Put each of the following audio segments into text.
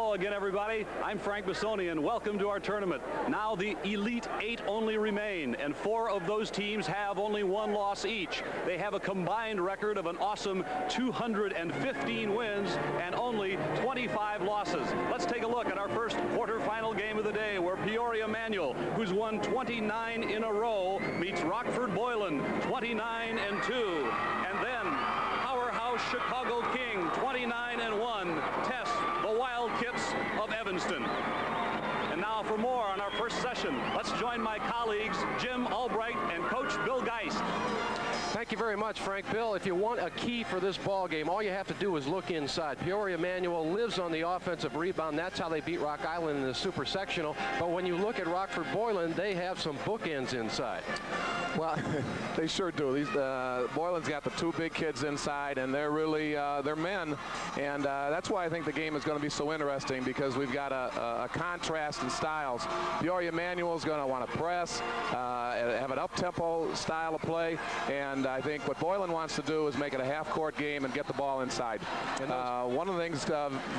Hello again, everybody. I'm Frank Bissoni, and welcome to our tournament. Now the Elite Eight only remain, and 4 of those teams have only 1 loss each. They have a combined record of an awesome 215 wins and only 25 losses. Let's take a look at our first quarterfinal game of the day, where Peoria Manual, who's won 29 in a row, meets Rockford Boylan 29-2. And then powerhouse Chicago King 29-1 tests the Wildcats of Evanston. And now for more on our first session, let's join my colleagues Jim Albright and Coach Bill Geist. Thank you very much, Frank. Bill, if you want a key for this ball game, all you have to do is look inside. Peoria Manual lives on the offensive rebound. That's how they beat Rock Island in the super sectional. But when you look at Rockford Boylan, they have some bookends inside. Well, they sure do. Boylan's got the 2 big kids inside, and they're really they're men, and that's why I think the game is going to be so interesting, because we've got a contrast in styles. Peoria Manual is going to want to press, have an up-tempo style of play, and I think what Boylan wants to do is make it a half-court game and get the ball inside. One of the things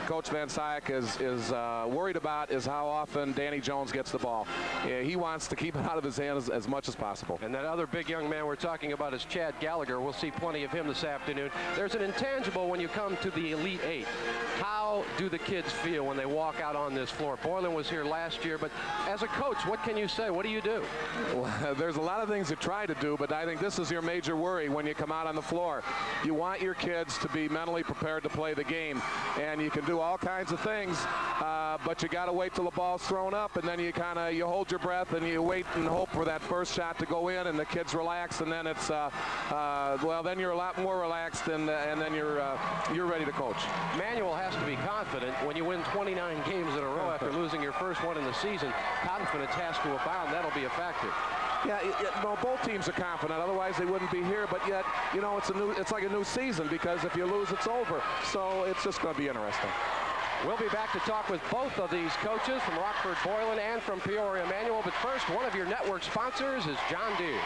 Coach Van Sciek is worried about is how often Danny Jones gets the ball. He wants to keep it out of his hands as much as possible. And that other big young man we're talking about is Chad Gallagher. We'll see plenty of him this afternoon. There's an intangible when you come to the Elite Eight. How do the kids feel when they walk out on this floor? Boylan was here last year, but as a coach, what can you say? What do you do? Well, there's a lot of things to try to do, but I think this is your major worry when you come out on the floor. You want your kids to be mentally prepared to play the game, and you can do all kinds of things, but you got to wait till the ball's thrown up, and then you hold your breath and you wait and hope for that first shot to go in, and the kids relax, and then it's well, then you're a lot more relaxed, and then you're ready to coach. Manual has to be confident when you win 29 games in a row after losing your first one in the season. Confidence has to abound. That'll be a factor. Yeah, no, both teams are confident. Otherwise, they wouldn't be here. But yet, it's like a new season, because if you lose, it's over. So it's just going to be interesting. We'll be back to talk with both of these coaches from Rockford Boylan and from Peoria Manual. But first, one of your network sponsors is John Deere.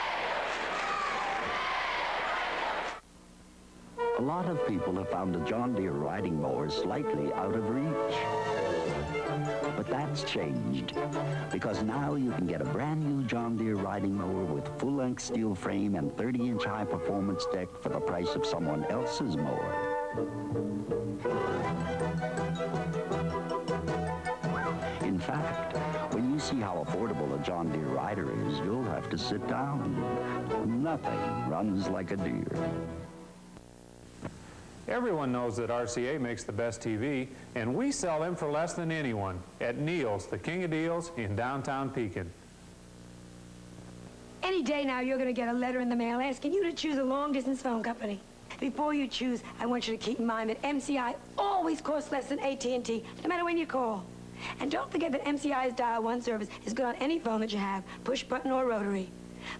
A lot of people have found a John Deere riding mower slightly out of reach. But that's changed, because now you can get a brand new John Deere riding mower with full-length steel frame and 30-inch high-performance deck for the price of someone else's mower. In fact, when you see how affordable a John Deere rider is, you'll have to sit down. Nothing runs like a Deere. Everyone knows that RCA makes the best TV, and we sell them for less than anyone at Neil's, the king of deals in downtown Pekin. Any day now, you're going to get a letter in the mail asking you to choose a long-distance phone company. Before you choose, I want you to keep in mind that MCI always costs less than AT&T, no matter when you call. And don't forget that MCI's Dial 1 service is good on any phone that you have, push button or rotary.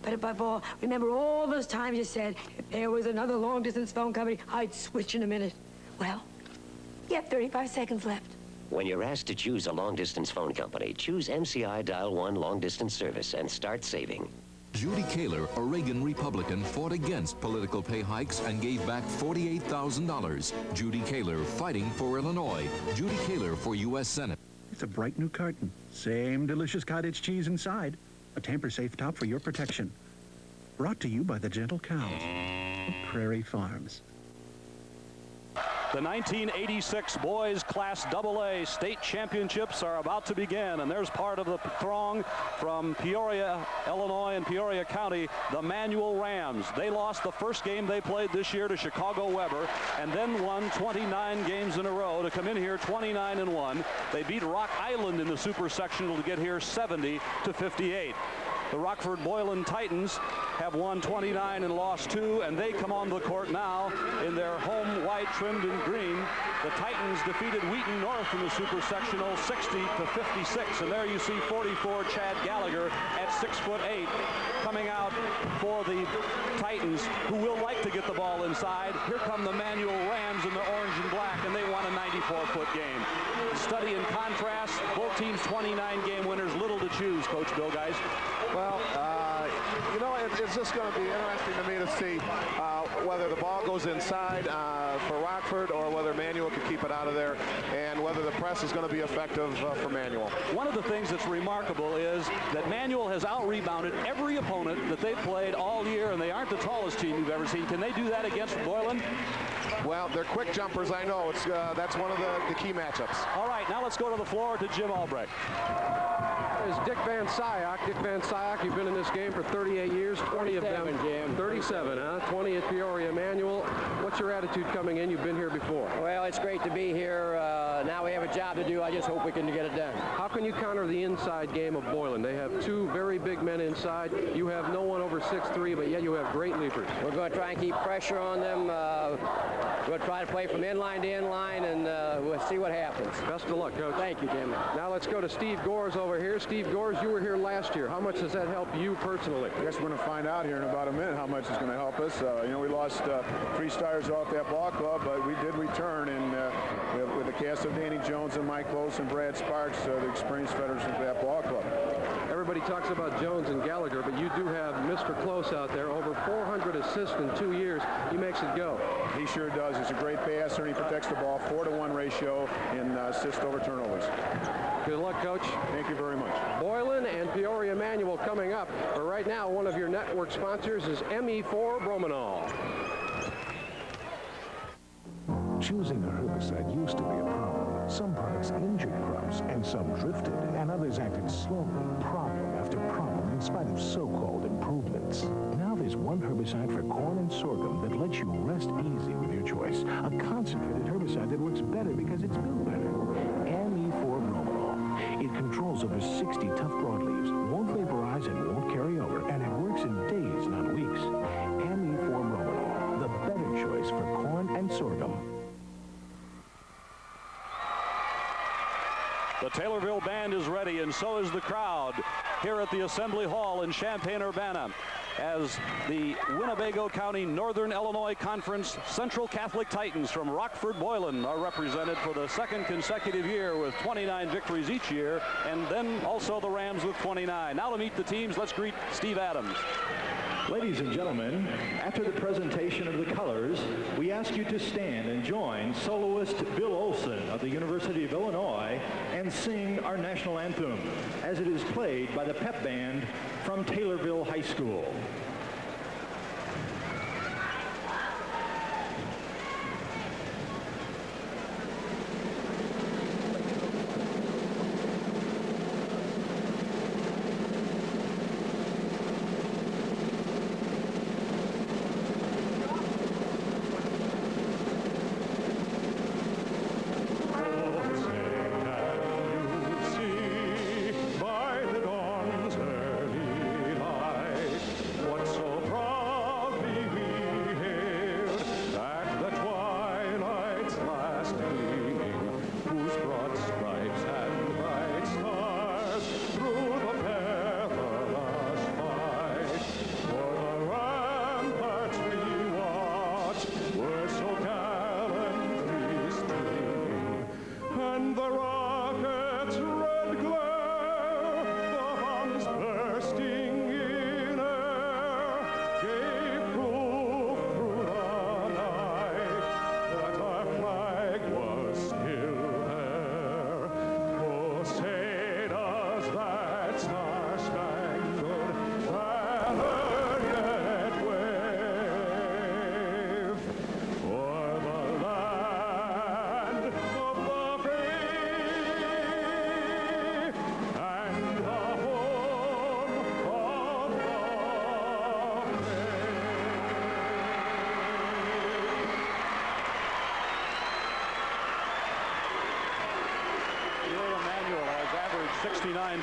But above all, remember all those times you said, if there was another long-distance phone company, I'd switch in a minute. Well, you have 35 seconds left. When you're asked to choose a long-distance phone company, choose MCI Dial 1 long-distance service and start saving. Judy Kaler, a Reagan Republican, fought against political pay hikes and gave back $48,000. Judy Kaler fighting for Illinois. Judy Kaler for U.S. Senate. It's a bright new carton. Same delicious cottage cheese inside. A tamper-safe top for your protection. Brought to you by the gentle cows of Prairie Farms. The 1986 Boys Class AA State Championships are about to begin, and there's part of the throng from Peoria, Illinois, and Peoria County, the Manual Rams. They lost the first game they played this year to Chicago Weber, and then won 29 games in a row to come in here 29-1. They beat Rock Island in the Super Sectional to get here 70-58. The Rockford Boylan Titans have won 29 and lost 2, and they come on the court now in their home white trimmed in green. The Titans defeated Wheaton North in the Super Sectional 60-56, and there you see 44 Chad Gallagher at 6'8", coming out for the Titans, who will like to get the ball inside. Here come the Manual Rams in the orange and black, and they won a 94-foot game. Study in contrast, both teams 29-game winners, little to choose, Coach Bill Geist. Well, it's just going to be interesting to me to see whether the ball goes inside for Rockford or whether Manual can keep it out of there, and whether the press is going to be effective for Manual. One of the things that's remarkable is that Manual has out-rebounded every opponent that they've played all year, and they aren't the tallest team you've ever seen. Can they do that against Boylan? Well, they're quick jumpers, I know. That's one of the key matchups. All right, now let's go to the floor to Jim Albrecht. Is Dick Van Sciak. Dick Van Sciak, you've been in this game for 38 years, 20 of them. 37, huh? 20 at Peoria. Manual, what's your attitude coming in? You've been here before. Well, it's great to be here. Now we have a job to do. I just hope we can get it done. How can you counter the inside game of Boylan? They have two very big men inside. You have no one over 6'3", but yet you have great leapers. We're going to try and keep pressure on them. We're going to try to play from inline to inline, and we'll see what happens. Best of luck, Coach. Thank you, Jim. Now let's go to Steve Gores over here. Steve Gores, you were here last year. How much does that help you personally? I guess we're going to find out here in about a minute how much it's going to help us. You know, we lost 3 stars off that ball club, but we did return, and with the cast of Danny Jones and Mike Close and Brad Sparks, the experienced veterans of that ball club. Everybody talks about Jones and Gallagher, but you do have Mr. Close out there. Over 400 assists in 2 years. He makes it go. He sure does. He's a great passer, and he protects the ball. 4-to-1 ratio in assist over turnovers. Good luck, Coach. Thank you very much. Boylan and Peoria Manual coming up. But right now, one of your network sponsors is ME4 Bromanol. Choosing a herbicide used to be a problem. Some products injured crops, and some drifted, and others acted slowly, problem after problem, in spite of so-called improvements. Now there's one herbicide for corn and sorghum that lets you rest easy with your choice. A concentrated herbicide that works better because it's built better. ME4 Bromanol. It controls over 60 tough broadleaves, won't vaporize and won't carry over, and it works in days, not weeks. ME4 Bromanol, the better choice for corn and sorghum. The Taylorville Band is ready, and so is the crowd here at the Assembly Hall in Champaign-Urbana as the Winnebago County Northern Illinois Conference Central Catholic Titans from Rockford, Boylan are represented for the second consecutive year with 29 victories each year, and then also the Rams with 29. Now to meet the teams, let's greet Steve Adams. Ladies and gentlemen, after the presentation of the colors, we ask you to stand and join soloist Bill Olson of the University of Illinois and sing our national anthem as it is played by the pep band from Taylorville High School.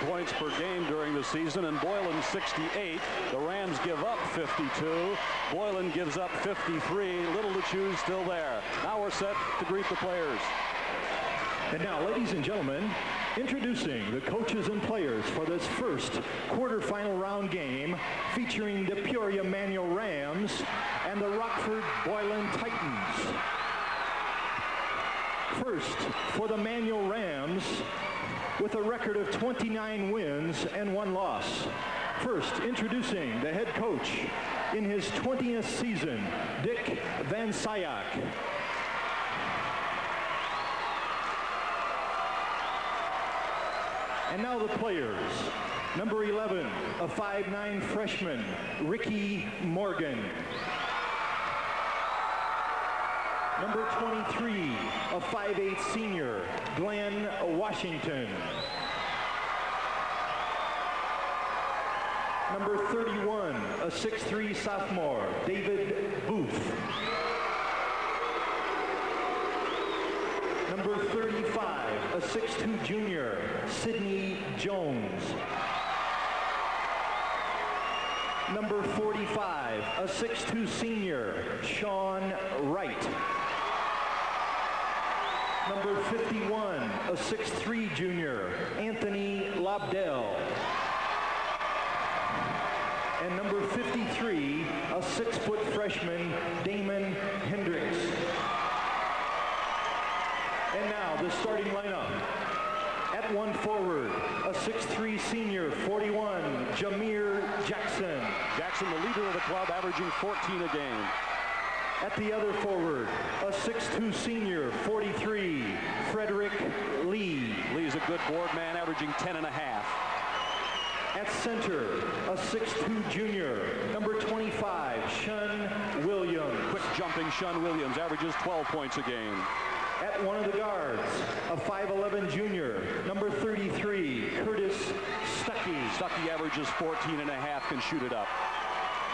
Points per game during the season, and Boylan 68. The Rams give up 52. Boylan gives up 53. Little to choose still there. Now we're set to greet the players. And now, ladies and gentlemen, introducing the coaches and players for this first quarterfinal round game featuring the Peoria Manual Rams and the Rockford Boylan Titans. First, for the Manual Rams, with a record of 29 wins and 1 loss. First, introducing the head coach, in his 20th season, Dick Van Syak. And now the players. Number 11, a 5'9" freshman, Ricky Morgan. Number 23, a 5'8" senior, Glenn Washington. Number 31, a 6'3" sophomore, David Booth. Number 35, a 6'2" junior, Sidney Jones. Number 45, a 6'2" senior, Sean Wright. Number 51, a 6'3" junior, Anthony Lobdell. And number 53, a 6-foot freshman, Damon Hendricks. And now the starting lineup. At one forward, a 6'3" senior, 41, Jameer Jackson. Jackson, the leader of the club, averaging 14 a game. At the other forward, a 6'2" senior, 43, Frederick Lee. Lee's a good board man, averaging 10 and a half. At center, a 6'2" junior, number 25, Shun Williams. Quick jumping Shun Williams, averages 12 points a game. At one of the guards, a 5'11" junior, number 33, Curtis Stuckey. Stuckey averages 14 and a half, can shoot it up.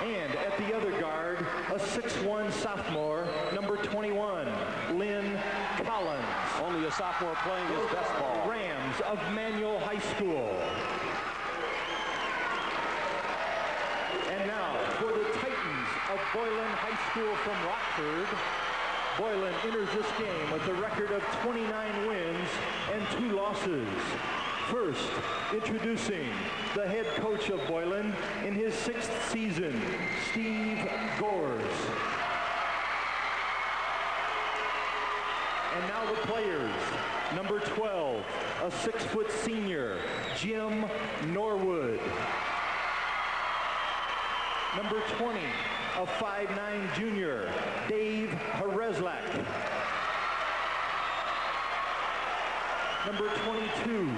And at the other guard, a 6'1" sophomore, number 21, Lynn Collins. Only a sophomore playing his best ball. Rams of Manual High School. And now for the Titans of Boylan High School from Rockford. Boylan enters this game with a record of 29 wins and 2 losses. First, introducing the head coach of Boylan in his 6th season, Steve Gores. And now the players. Number 12, a 6-foot senior, Jim Norwood. Number 20, a 5'9" junior, Dave Hareslak. Number 22,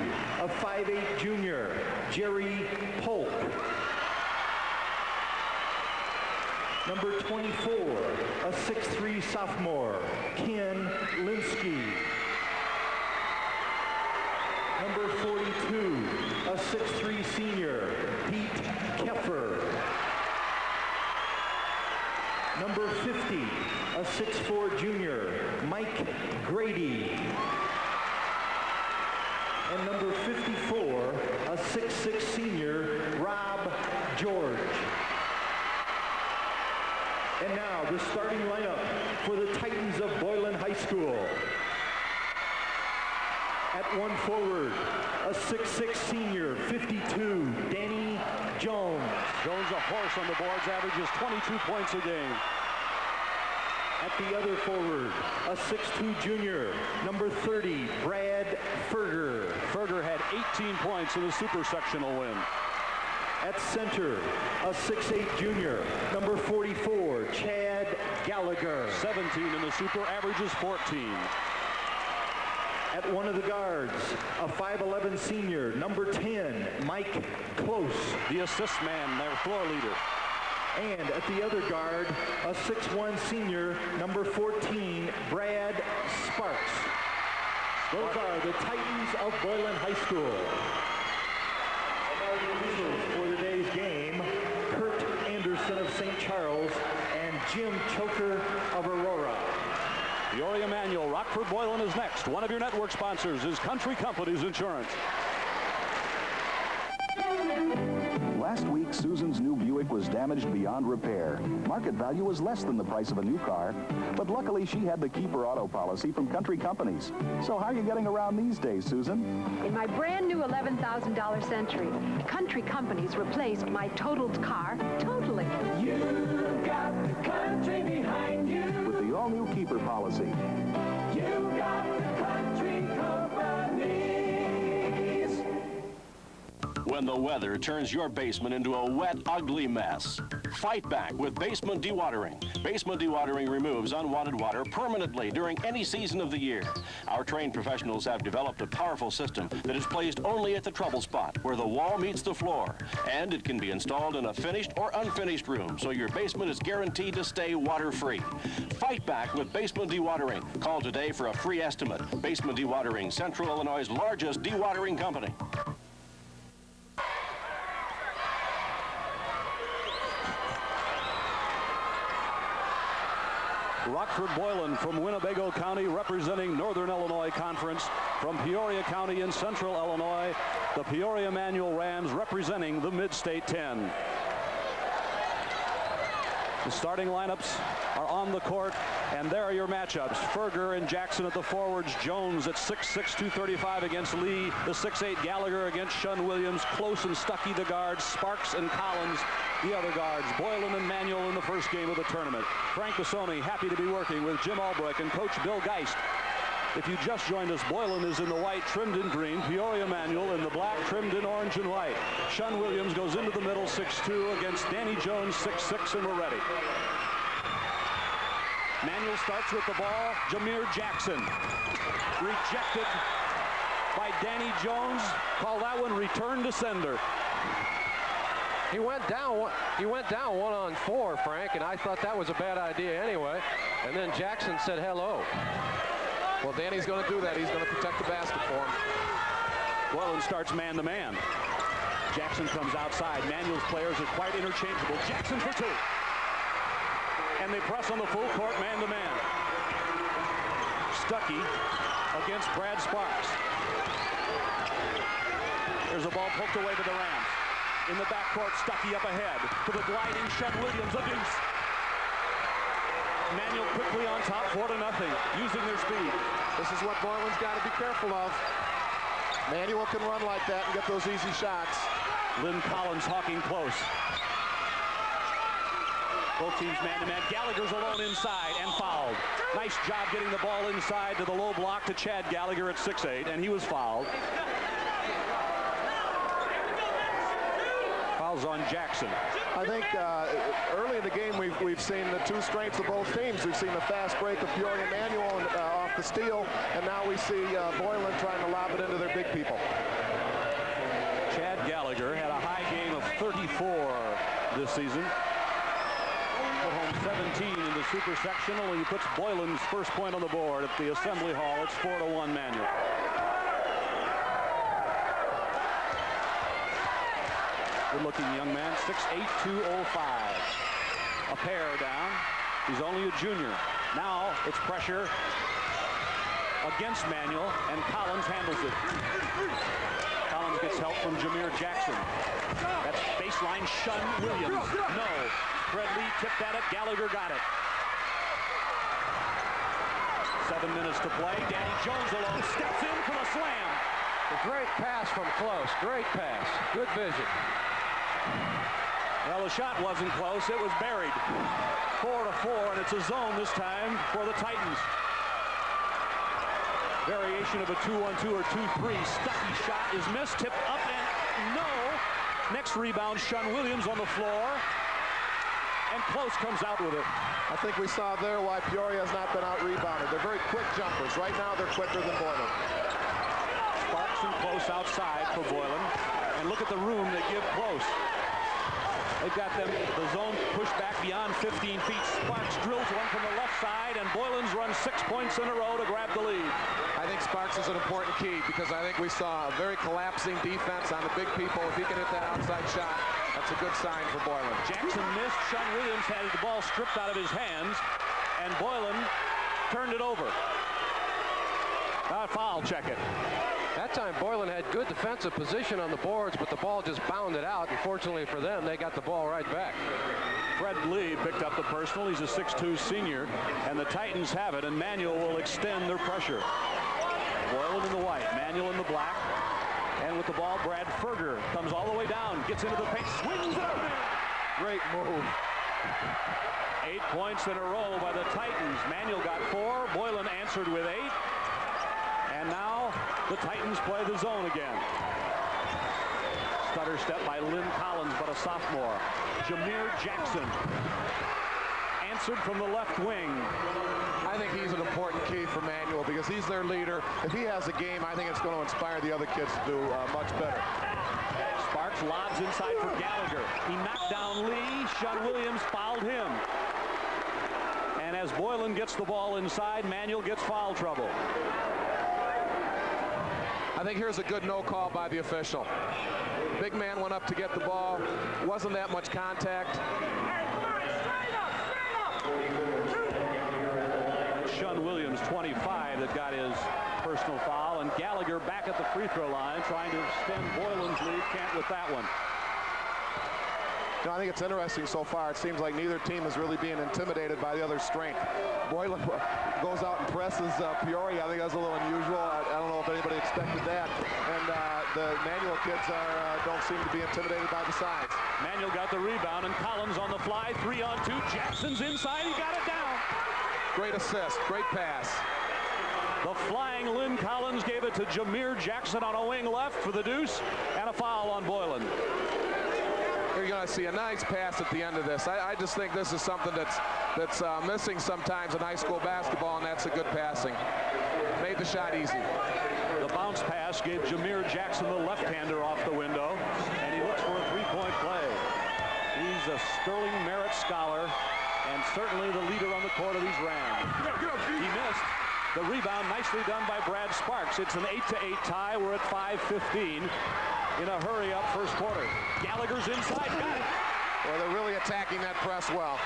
a 5'8" junior, Jerry Polk. Number 24, a 6'3" sophomore, Ken Linsky. Number 42, a 6'3" senior, Pete Keffer. Number 50, a 6'4" junior, Mike Grady. And number 54, a 6'6" senior, Rob George. And now the starting lineup for the Titans of Boylan High School. At one forward, a 6'6" senior, 52, Danny Jones. Jones, a horse on the boards, averages 22 points a game. At the other forward, a 6'2" junior, number 30, Brad Ferger. Ferger had 18 points in the super sectional win. At center, a 6'8" junior, number 44, Chad Gallagher. 17 in the super, averages 14. At one of the guards, a 5'11" senior, number 10, Mike Close. The assist man, their floor leader. And at the other guard, a 6'1" senior, number 14, Brad Sparks. Those are the Titans of Boylan High School. And now the officials for the day's game, Kurt Anderson of St. Charles and Jim Choker of Aurora. Peoria Manual, Rockford Boylan is next. One of your network sponsors is Country Companies Insurance. Last week, Susan's new Buick was damaged beyond repair. Market value was less than the price of a new car, but luckily she had the Keeper Auto policy from Country Companies. So how are you getting around these days, Susan? In my brand new $11,000 Century, Country Companies replaced my totaled car totally. You got the country behind you. With the all-new Keeper policy. You got the Country Companies. When the weather turns your basement into a wet, ugly mess, Fight back with basement dewatering. Basement dewatering removes unwanted water permanently during any season of the year. Our trained professionals have developed a powerful system that is placed only at the trouble spot where the wall meets the floor. And it can be installed in a finished or unfinished room, so your basement is guaranteed to stay water-free. Fight back with basement dewatering. Call today for a free estimate. Basement Dewatering, Central Illinois' largest dewatering company. Rockford Boylan from Winnebago County representing Northern Illinois Conference. From Peoria County in Central Illinois, the Peoria Manual Rams representing the Mid-State 10. The starting lineups are on the court, and there are your matchups. Ferger and Jackson at the forwards. Jones at 6'6", 235 against Lee. The 6'8" Gallagher against Shun Williams. Close and Stuckey the guards. Sparks and Collins the other guards. Boylan and Manuel in the first game of the tournament. Frank Bissoni happy to be working with Jim Albrecht and Coach Bill Geist. If you just joined us, Boylan is in the white, trimmed in green. Peoria Manuel in the black, trimmed in orange and white. Shun Williams goes into the middle, 6'2", against Danny Jones, 6'6", and we're ready. Manuel starts with the ball. Jameer Jackson. Rejected by Danny Jones. Call that one return to sender. He went down 1-on-4, Frank, and I thought that was a bad idea anyway. And then Jackson said hello. Well, Danny's going to do that. He's going to protect the basket for him. Boylan starts man-to-man. Jackson comes outside. Manuel's players are quite interchangeable. Jackson for two. And they press on the full court man-to-man. Stuckey against Brad Sparks. There's a ball poked away to the Rams. In the backcourt, Stuckey up ahead. To the gliding Shun Williams, a deuce. Manuel quickly on top, 4-0, using their speed. This is what Boylan's got to be careful of. Manuel can run like that and get those easy shots. Lynn Collins hawking close. Both teams man-to-man. Gallagher's alone inside and fouled. Nice job getting the ball inside to the low block to Chad Gallagher at 6'8", and he was fouled. Fouls on Jackson. I think early in the game we've seen the two strengths of both teams. We've seen the fast break of Peoria Manuel off the steal, and now we see Boylan trying to lob it into their big people. Chad Gallagher had a high game of 34 this season. Put home 17 in the super sectional. He puts Boylan's first point on the board at the Assembly Hall. It's 4-1 Manuel. Good-looking young man, 6'8", 205. A pair down. He's only a junior. Now it's pressure against Manuel, and Collins handles it. Collins gets help from Jameer Jackson. That's baseline Shun Williams. No. Fred Lee tipped at it. Gallagher got it. 7 minutes to play. Danny Jones alone steps in for the slam. A great pass from close. Great pass. Good vision. Well, the shot wasn't close. It was buried. 4-4, and it's a zone this time for the Titans. Variation of a 2-1-2 or 2-3. Stuckey shot is missed. Tipped up and no. Next rebound, Shun Williams on the floor. And Close comes out with it. I think we saw there why Peoria has not been out-rebounded. They're very quick jumpers. Right now, they're quicker than Boylan. Sparks and Close outside for Boylan. And look at the room they give Close. They've got them, the zone pushed back beyond 15 feet. Sparks drills one from the left side, and Boylan's run 6 points in a row to grab the lead. I think Sparks is an important key because I think we saw a very collapsing defense on the big people. If he can hit that outside shot, that's a good sign for Boylan. Jackson missed. Shun Williams had the ball stripped out of his hands, and Boylan turned it over. Foul, check it. That time Boylan had good defensive position on the boards, but the ball just bounded out. Unfortunately for them, they got the ball right back. Fred Lee picked up the personal. He's a 6'2" senior, and the Titans have it, and Manuel will extend their pressure. Boylan in the white, Manuel in the black, and with the ball, Brad Ferger comes all the way down, gets into the paint, swings it up there. Great move. 8 points in a row by the Titans. Manuel got 4. Boylan answered with 8. And now the Titans play the zone again. stutter step by Lynn Collins, but a sophomore. Jameer Jackson answered from the left wing. I think he's an important key for Manual because he's their leader. If he has a game, I think it's going to inspire the other kids to do much better. Sparks lobs inside for Gallagher. He knocked down Lee. Sean Williams fouled him. And as Boylan gets the ball inside, Manual gets foul trouble. I think here's a good no call by the official. Big man went up to get the ball. Wasn't that much contact. Sean Williams, 25, that got his personal foul, and Gallagher back at the free throw line trying to extend Boylan's lead. Can't with that one. No, I think it's interesting so far. It seems like neither team is really being intimidated by the other's strength. Boylan goes out and presses Peoria. I think that's a little unusual. I don't know if anybody expected that. And the Manual kids don't seem to be intimidated by the size. Manual got the rebound, and Collins on the fly, 3-on-2. Jackson's inside. He got it down. Great assist. Great pass. The flying Lynn Collins gave it to Jameer Jackson on a wing left for the deuce, and a foul on Boylan. You're going to see a nice pass at the end of this. I just think this is something that's missing sometimes in high school basketball, and that's a good passing. Made the shot easy. The bounce pass gave Jameer Jackson, the left-hander, off the window, and he looks for a three-point play. He's a Sterling Merit Scholar and certainly the leader on the court of these Rams. He missed. The rebound nicely done by Brad Sparks. It's an 8-8 tie. We're at 5:15 in a hurry-up first quarter. Gallagher's inside. Got it. Well, they're really attacking that press well.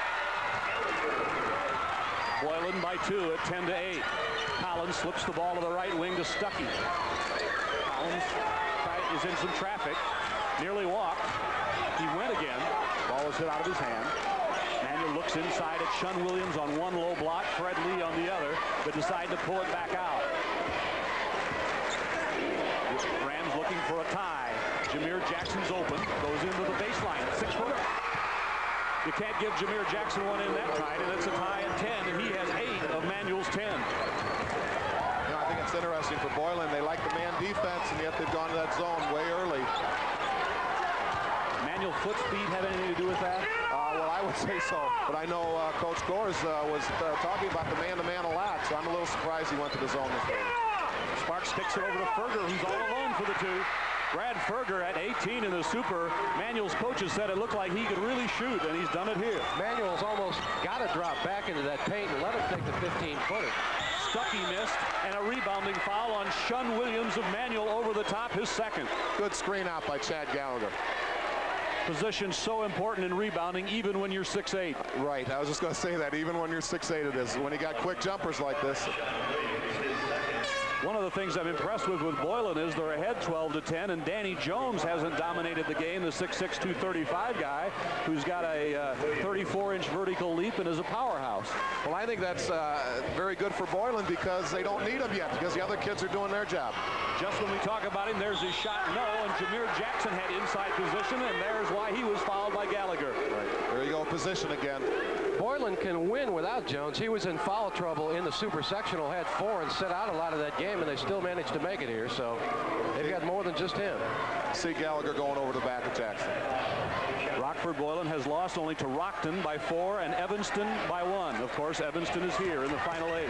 Boylan by 2 at 10-8. Collins slips the ball to the right wing to Stuckey. Collins is in some traffic. Nearly walked. He went again. Ball was hit out of his hand. Manual looks inside at Sean Williams on one low block, Fred Lee on the other, but decide to pull it back out. Rams looking for a tie. Jameer Jackson's open, goes into the baseline, 6-footer. You can't give Jameer Jackson one in that tight, and it's a tie at 10, and he has 8 of Manual's 10. I think it's interesting for Boylan. They like the man defense, and yet they've gone to that zone way early. Manual foot speed have anything to do with that? Well, I would say so, but I know Coach Gores was talking about the man-to-man a lot, so I'm a little surprised he went to the zone this way. Sparks kicks it over to Ferger, who's all alone for the 2. Brad Ferger at 18 in the super. Manual's coaches said it looked like he could really shoot, and he's done it here. Manual's almost got to drop back into that paint and let him take the 15-footer. Stuckey missed, and a rebounding foul on Sean Williams of Manual over the top, his second. Good screen out by Chad Gallagher. Position so important in rebounding, even when you're 6'8". Right, I was just going to say that, even when you're 6'8", it is. When you got quick jumpers like this. One of the things I'm impressed with Boylan is they're ahead 12-10, and Danny Jones hasn't dominated the game, the 6'6", 235 guy, who's got a 34-inch vertical leap and is a powerhouse. Well, I think that's very good for Boylan because they don't need him yet, because the other kids are doing their job. Just when we talk about him, there's his shot, no, and Jameer Jackson had inside position, and there's why he was fouled by Gallagher. Right. There you go, position again. Boylan can win without Jones. He was in foul trouble in the super sectional, had 4 and set out a lot of that game, and they still managed to make it here, so they've got more than just him. See Gallagher going over the back of Jackson. Rockford Boylan has lost only to Rockton by 4 and Evanston by 1. Of course, Evanston is here in the final 8.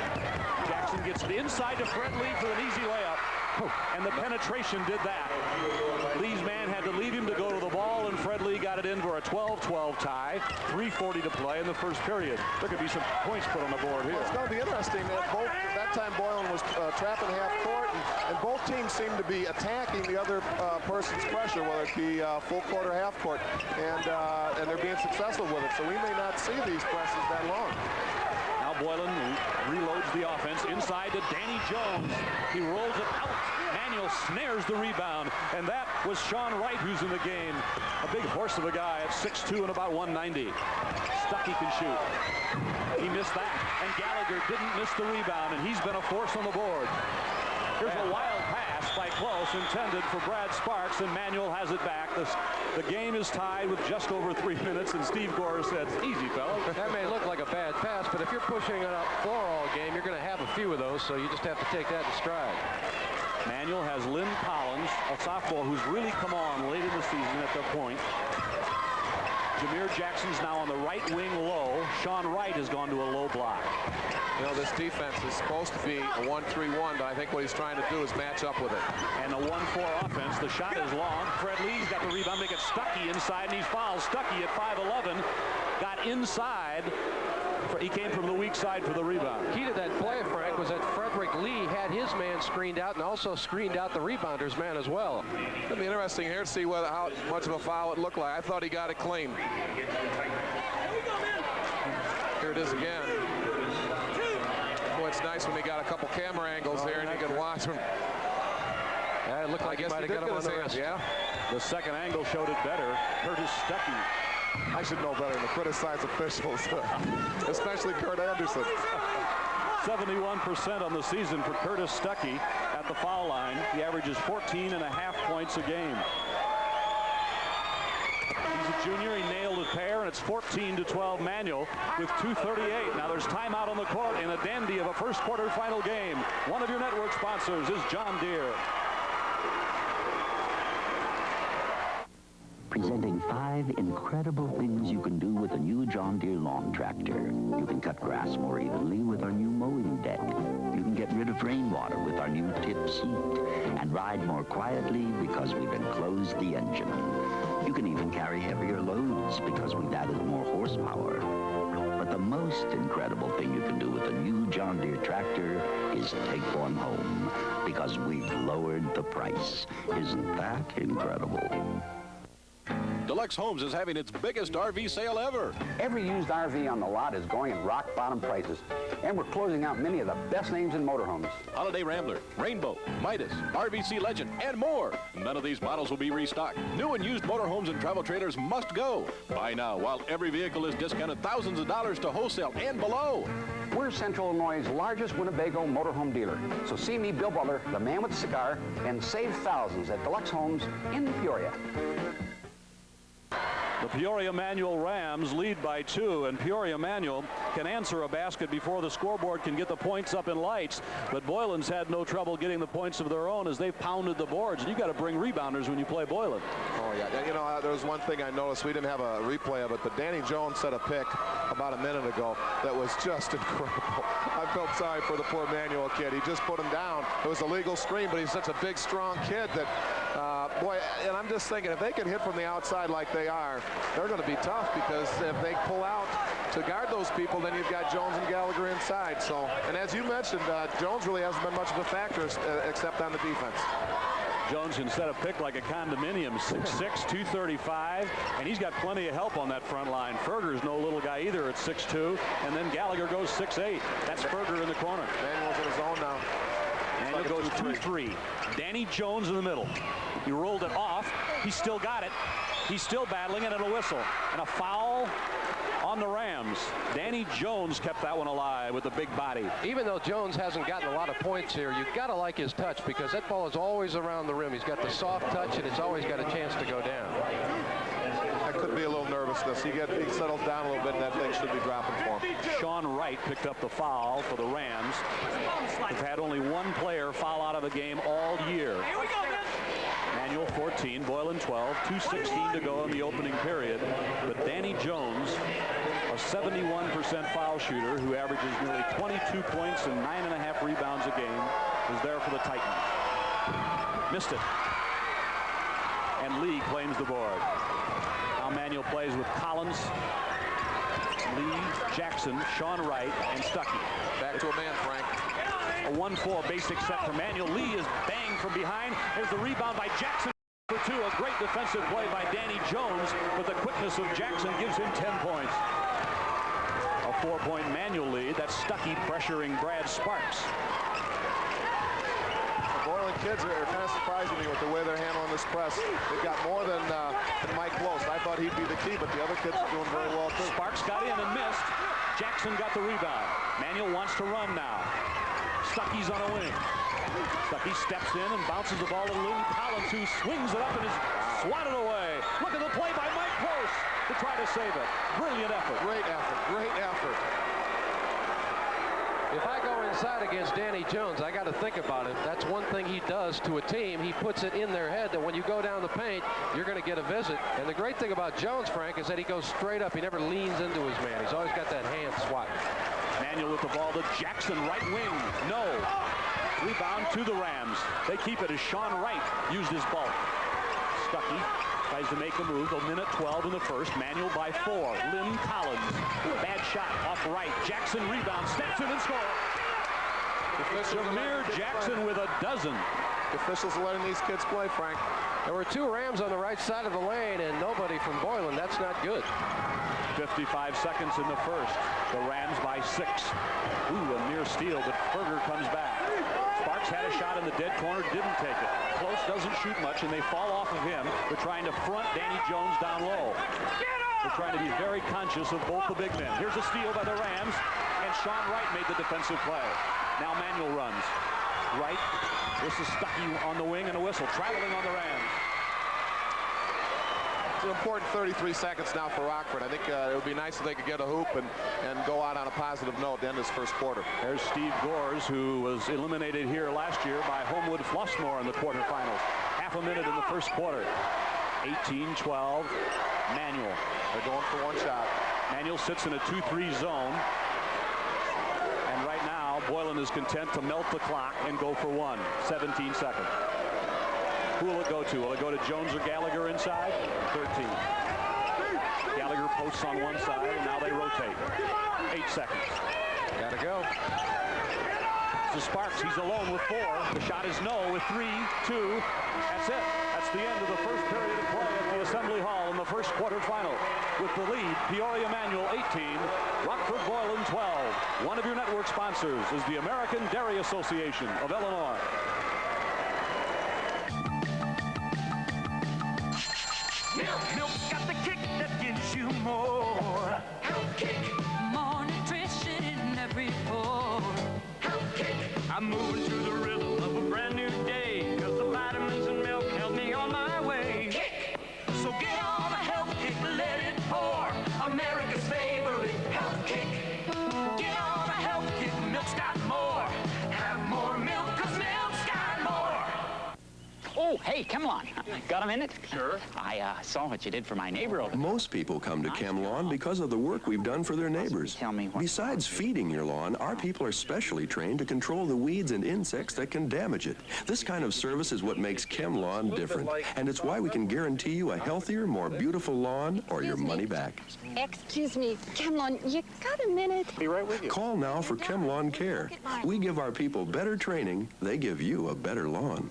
Jackson gets the inside to Fred Lee for an easy layup, and the penetration did that. Lee's man had to leave him to go to the ball, and Fred Lee got it in for a 12-12 tie. 3:40 to play in the first period. There could be some points put on the board here. Well, it's going to be interesting. That time Boylan was trapping half court, and both teams seem to be attacking the other person's pressure, whether it be full court or half court, and they're being successful with it. So we may not see these presses that long. Now Boylan reloads the offense inside to Danny Jones. He rolls it out. Manual snares the rebound, and that was Sean Wright who's in the game. A big horse of a guy at 6'2" and about 190. Stuckey can shoot. He missed that, and Gallagher didn't miss the rebound, and he's been a force on the board. Here's a wild pass by Close, intended for Brad Sparks, and Manual has it back. The game is tied with just over 3 minutes, and Steve Gore said, easy, fellas. That may look like a bad pass, but if you're pushing it up floor all game, you're going to have a few of those, so you just have to take that in stride. Manuel has Lynn Collins, a sophomore who's really come on late in the season at the point. Jameer Jackson's now on the right wing low. Sean Wright has gone to a low block. You know, this defense is supposed to be a 1-3-1, but I think what he's trying to do is match up with it. And a 1-4 offense. The shot is long. Fred Lee's got the rebound. Make it Stuckey inside, and he's fouled. Stuckey at 5'11", got inside. He came from the weak side for the rebound. Key to that play, Frank, was that Frederick Lee had his man screened out and also screened out the rebounder man as well. It'll be interesting here to see how much of a foul it looked like. I thought he got it clean. Here it is again. Boy, it's nice when they got a couple camera angles here and you can watch them. Yeah, it looked like he might have got him on the wrist. Yeah. The second angle showed it better. Curtis Stuckey. I should know better than to criticize officials, especially Kurt Anderson. 71% on the season for Curtis Stuckey at the foul line. He averages 14.5 points a game. He's a junior. He nailed a pair, and it's 14-12 Manuel with 2:38. Now there's timeout on the court in a dandy of a first quarterfinal game. One of your network sponsors is John Deere. Presenting 5 incredible things you can do with a new John Deere lawn tractor. You can cut grass more evenly with our new mowing deck. You can get rid of rainwater with our new tip seat. And ride more quietly because we've enclosed the engine. You can even carry heavier loads because we've added more horsepower. But the most incredible thing you can do with a new John Deere tractor is take one home because we've lowered the price. Isn't that incredible? Deluxe Homes is having its biggest RV sale ever. Every used RV on the lot is going at rock-bottom prices, and we're closing out many of the best names in motorhomes. Holiday Rambler, Rainbow, Midas, RVC Legend, and more. None of these models will be restocked. New and used motorhomes and travel trailers must go. Buy now while every vehicle is discounted thousands of dollars to wholesale and below. We're Central Illinois' largest Winnebago motorhome dealer. So see me, Bill Butler, the man with the cigar, and save thousands at Deluxe Homes in Peoria. The Peoria Manual Rams lead by 2, and Peoria Manual can answer a basket before the scoreboard can get the points up in lights. But Boylan's had no trouble getting the points of their own as they've pounded the boards. And you got to bring rebounders when you play Boylan. Oh, yeah. You know, there was one thing I noticed. We didn't have a replay of it, but Danny Jones set a pick about a minute ago that was just incredible. I felt sorry for the poor Manual kid. He just put him down. It was a legal screen, but he's such a big, strong kid that, boy, and I'm just thinking, if they can hit from the outside like they are, they're going to be tough because if they pull out to guard those people, then you've got Jones and Gallagher inside. So, and as you mentioned, Jones really hasn't been much of a factor except on the defense. Jones can set a pick like a condominium, 6'6", 235, and he's got plenty of help on that front line. Ferger's no little guy either at 6'2", and then Gallagher goes 6'8". That's Ferger in the corner. Manuel's in his own now. Manuel goes 2-3. Danny Jones in the middle. He rolled it off. He still got it. He's still battling it, and a whistle. And a foul on the Rams. Danny Jones kept that one alive with the big body. Even though Jones hasn't gotten a lot of points here, you've got to like his touch because that ball is always around the rim. He's got the soft touch, and it's always got a chance to go down. That could be a little nervousness. He settles down a little bit, and that thing should be dropping for him. Sean Wright picked up the foul for the Rams. They've had only one player foul out of the game all year. Manuel 14, Boylan 12, 2:16 to go in the opening period. But Danny Jones, a 71% foul shooter who averages nearly 22 points and 9.5 rebounds a game, is there for the Titans. Missed it. And Lee claims the board. Now Manuel plays with Collins, Lee, Jackson, Sean Wright, and Stuckey. Back to a man, Frank. A 1-4 basic set for Manuel. Lee is banged from behind. There's the rebound by Jackson for 2. A great defensive play by Danny Jones, but the quickness of Jackson gives him 10 points. A 4-point Manuel lead. That's Stuckey pressuring Brad Sparks. The Boylan kids are kind of surprising me with the way they're handling this press. They've got more than Mike Close. I thought he'd be the key, but the other kids are doing very well too. Sparks got in and missed. Jackson got the rebound. Manuel wants to run now. Stuckey's on a wing. Stuckey steps in and bounces the ball to Lynn Collins, who swings it up and is swatted away. Look at the play by Mike Close to try to save it. Brilliant effort. Great effort. Great effort. If I go inside against Danny Jones, I got to think about it. That's one thing he does to a team. He puts it in their head that when you go down the paint, you're going to get a visit. And the great thing about Jones, Frank, is that he goes straight up. He never leans into his man. He's always got that hand swat. Manuel with the ball to Jackson, right wing. No. Rebound to the Rams. They keep it as Sean Wright used his bulk. Stuckey tries to make a move. A minute 12 in the first. Manuel by 4. Lynn Collins. Bad shot off right. Jackson rebound. Snaps it and scores. Jameer Jackson with a dozen. The officials are letting these kids play, Frank. There were 2 Rams on the right side of the lane and nobody from Boylan. That's not good. 55 seconds in the first. The Rams by 6. Ooh, a near steal, but Berger comes back. Sparks had a shot in the dead corner, didn't take it. Close doesn't shoot much, and they fall off of him. They're trying to front Danny Jones down low. They're trying to be very conscious of both the big men. Here's a steal by the Rams, and Sean Wright made the defensive play. Now Manuel runs. Wright, this is Stuckey on the wing and a whistle, traveling on the Rams. It's an important 33 seconds now for Rockford. I think it would be nice if they could get a hoop and go out on a positive note to end this first quarter. There's Steve Gores, who was eliminated here last year by Homewood Flossmoor in the quarterfinals. Half a minute in the first quarter. 18-12. Manuel. They're going for one shot. Manuel sits in a 2-3 zone. And right now, Boylan is content to melt the clock and go for one. 17 seconds. Who will it go to? Will it go to Jones or Gallagher inside? 13. Gallagher posts on one side, and now they rotate. 8 seconds. Gotta go. To Sparks, he's alone with 4. The shot is no with 3, 2. That's it. That's the end of the first period of play at the Assembly Hall in the first quarterfinal. With the lead, Peoria Manual 18, Rockford Boylan 12. One of your network sponsors is the American Dairy Association of Illinois. Milk's got the kick that gives you more. Health kick. More nutrition in every pour. Health kick. I'm moving to the rhythm of a brand new day, 'cause the vitamins in milk help me on my way. Kick. So get on the health kick, let it pour. America's favorite health kick. Get on the health kick, milk's got more. Have more milk, 'cause milk's got more. Oh, hey, come on. Got a minute? Sure. I saw what you did for my neighbor over there. Most people come to Chem Lawn because of the work we've done for their neighbors. Besides feeding your lawn, our people are specially trained to control the weeds and insects that can damage it. This kind of service is what makes Chem Lawn different, and it's why we can guarantee you a healthier, more beautiful lawn or your money back. Excuse me, Chem Lawn, you got a minute? Be right with you. Call now for Chem Lawn Care. We give our people better training. They give you a better lawn.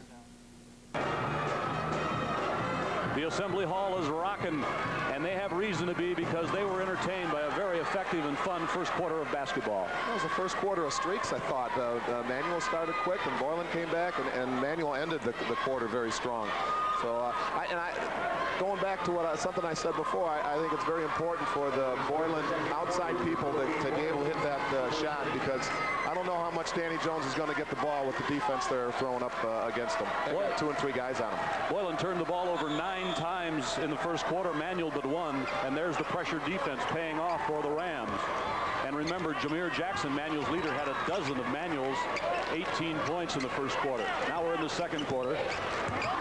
The Assembly Hall is rocking, and they have reason to be, because they were entertained by a very effective and fun first quarter of basketball. That was the first quarter of streaks, I thought. Manuel started quick, and Boylan came back, and Manuel ended the quarter very strong. So, going back to something I said before, I think it's very important for the Boylan outside people to be able to hit that shot, because I don't know how much Danny Jones is going to get the ball with the defense they're throwing up against him. They got 2 and 3 guys on him. Boylan turned the ball over 9 times in the first quarter. Manuel but 1, and there's the pressure defense paying off for the Rams. And remember, Jameer Jackson, Manuel's leader, had a dozen of Manuel's 18 points in the first quarter. Now we're in the second quarter.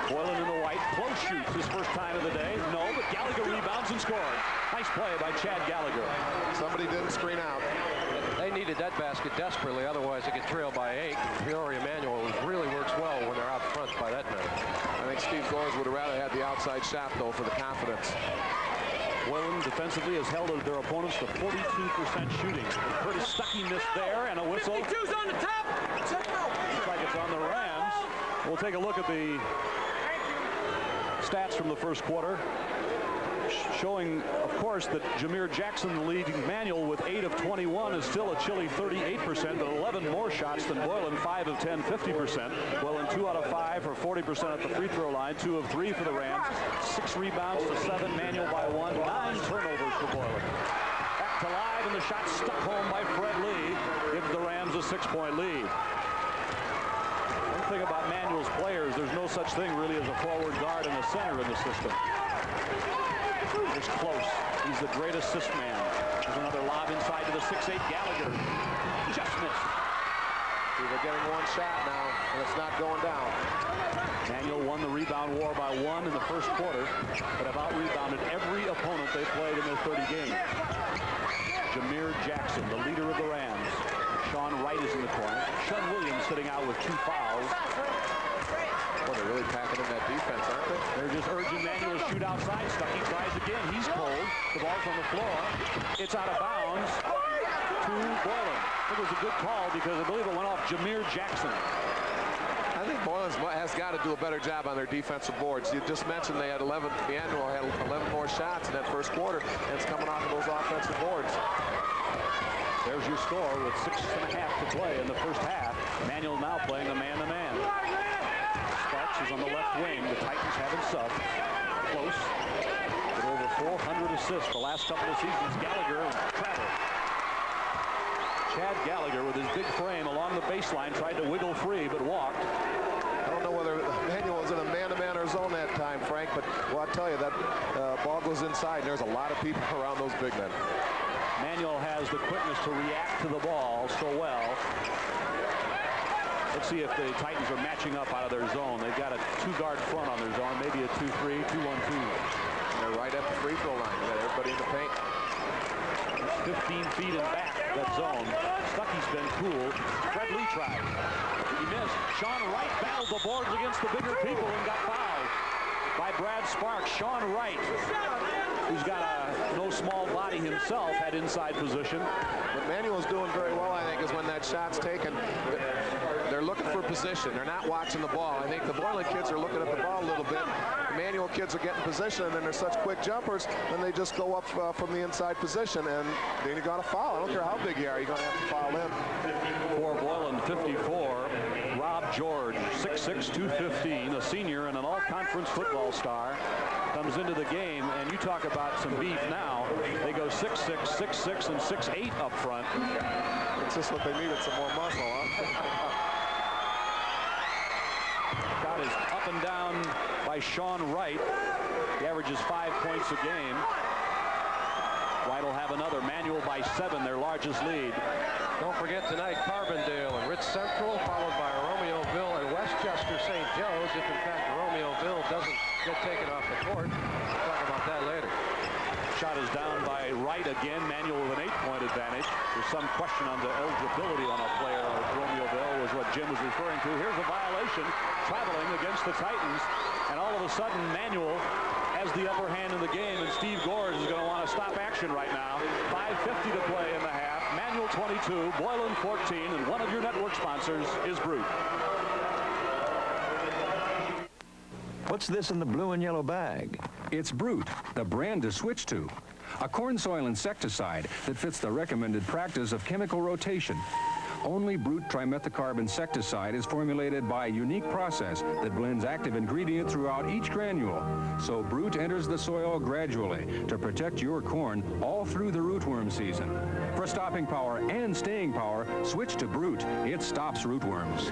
Boylan in the white, close shoots his first time of the day. No, but Gallagher rebounds and scores. Nice play by Chad Gallagher. Somebody didn't screen out. They needed that basket desperately, otherwise they could trail by 8. Peoria Manual really works well when they're out front by that many. I think Steve Gores would have rather had the outside shot, though, for the confidence. Boylan defensively has held their opponents to 42% shooting. Curtis Stuckey missed there, and a whistle. 52's on the top. Looks like it's on the Rams. We'll take a look at the stats from the first quarter, showing, of course, that Jameer Jackson, the leading Manual with 8 of 21, is still a chilly 38%, but 11 more shots than Boylan, 5 of 10, 50%. Boylan 2 out of 5 for 40% at the free throw line, 2 of 3 for the Rams, 6 rebounds to 7, Manual by 1, 9 turnovers for Boylan. Back to live, and the shot stuck home by Fred Lee, gives the Rams a 6-point lead. One thing about Manual's players, there's no such thing really as a forward guard and a center in the system. Here's Close. He's the great assist man. There's another lob inside to the 6'8 Gallagher. Just missed. They're getting one shot now, and it's not going down. Manual won the rebound war by 1 in the first quarter, but have out-rebounded every opponent they played in their 30 games. Jameer Jackson, the leader of the Rams. Sean Wright is in the corner. Sean Williams sitting out with 2 fouls. Well, they're really packing in that defense, aren't they? They're just urging Manuel to shoot outside. Stuckey tries again. He's pulled. The ball's on the floor. It's out of bounds to Boylan. It was a good call because I believe it went off Jameer Jackson. I think Boylan has got to do a better job on their defensive boards. You just mentioned they had 11. Manuel had 11 more shots in that first quarter, and it's coming off of those offensive boards. There's your score with 6.5 to play in the first half. Manuel now playing a man-to-man. Sparks is on the left wing. The Titans haven't subbed. Close. With over 400 assists the last couple of seasons. Gallagher and Travel. Chad Gallagher with his big frame along the baseline tried to wiggle free but walked. I don't know whether Manuel was in a man-to-man or zone that time, Frank, but well, I'll tell you, that ball goes inside, and there's a lot of people around those big men. Manuel has the quickness to react to the ball so well. Let's see if the Titans are matching up out of their zone. They've got a 2-guard front on their zone, maybe a 2-3, 2-1-2. They're right at the free throw line. You got everybody in the paint. 15 feet and back, that zone. Stuckey's been cool. Fred Lee tried. He missed. Sean Wright battled the boards against the bigger people and got fouled by Brad Sparks. Sean Wright, who's got no small body himself, had inside position. What Manuel's doing very well, I think, is when that shot's taken, they're looking for position. They're not watching the ball. I think the Boylan kids are looking at the ball a little bit. The Manuel kids are getting position, and then they're such quick jumpers, then they just go up from the inside position, and then you got to foul. I don't care how big you are, you're going to have to foul in. For Boylan, 54, Rob George, 6'6", 215, a senior and an all-conference football star, comes into the game, and you talk about some beef now. They go 6'6", 6'6", and 6'8" up front. It's just what they needed, some more muscle, huh? Shot is up and down by Sean Wright. He averages 5 points a game. Wright will have another. Manuel by 7, their largest lead. Don't forget tonight, Carbondale and Rich Central, followed by Romeoville and Westchester St. Joe's, if in fact Romeoville doesn't get taken off the court. We'll talk about that later. Shot is down by Wright again. Manuel with an 8-point advantage. There's some question on the eligibility on a player like Romeoville was what Jim was referring to. Here's a violation traveling against the Titans, and all of a sudden Manuel has the upper hand in the game, and Steve Gores is going to want to stop action right now. 5:50 to play in the half. Manuel 22, Boylan 14, and one of your network sponsors is Brute. What's this in the blue and yellow bag? It's Brute, the brand to switch to. A corn soil insecticide that fits the recommended practice of chemical rotation. Only Brute trimethacarb insecticide is formulated by a unique process that blends active ingredient throughout each granule. So Brute enters the soil gradually to protect your corn all through the rootworm season. For stopping power and staying power, switch to Brute. It stops rootworms.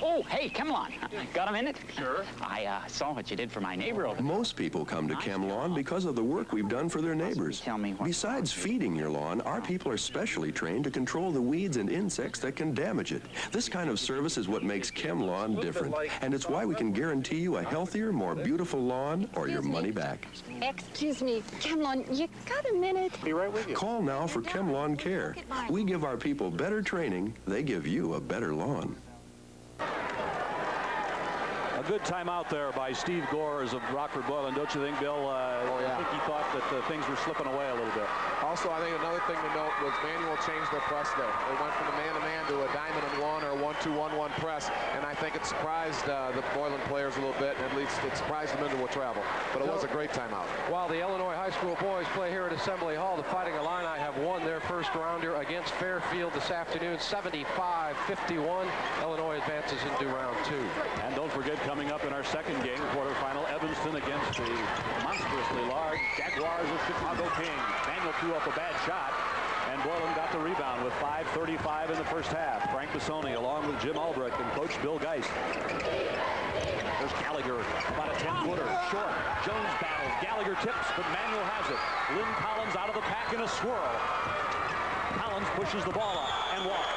Oh, hey, Camelon. Got a minute? Sure. I saw what you did for my neighbor over there. Most people come to ChemLawn because of the work we've done for their neighbors. Besides feeding your lawn, our people are specially trained to control the weeds and insects that can damage it. This kind of service is what makes ChemLawn different, and it's why we can guarantee you a healthier, more beautiful lawn or your money back. Excuse me, Camelon, you got a minute? Be right with you. Call now for ChemLawn Care. We give our people better training. They give you a better lawn. A good timeout there by Steve Gores of Rockford Boylan, don't you think, Bill? I think he thought that things were slipping away a little bit. Also, I think another thing to note was Manuel changed their press there. They went from a man-to-man to a diamond and one or a 1-2-1-1 press, and I think it surprised the Boylan players a little bit, and at least it surprised them into a travel. But it was a great timeout. While the Illinois high school boys play here at Assembly Hall, the Fighting Illini have won their first rounder against Fairfield this afternoon, 75-51. Illinois advances into round 2. And don't forget, coming up in our second game, quarterfinal, Evanston against the monstrously large Jaguars of Chicago Kings. Manuel threw up a bad shot, and Boylan got the rebound with 5:35 in the first half. Frank Bissoni along with Jim Albrecht and Coach Bill Geist. There's Gallagher, about a 10-footer, short. Jones battles. Gallagher tips, but Manuel has it. Lynn Collins out of the pack in a swirl. Collins pushes the ball up and walks.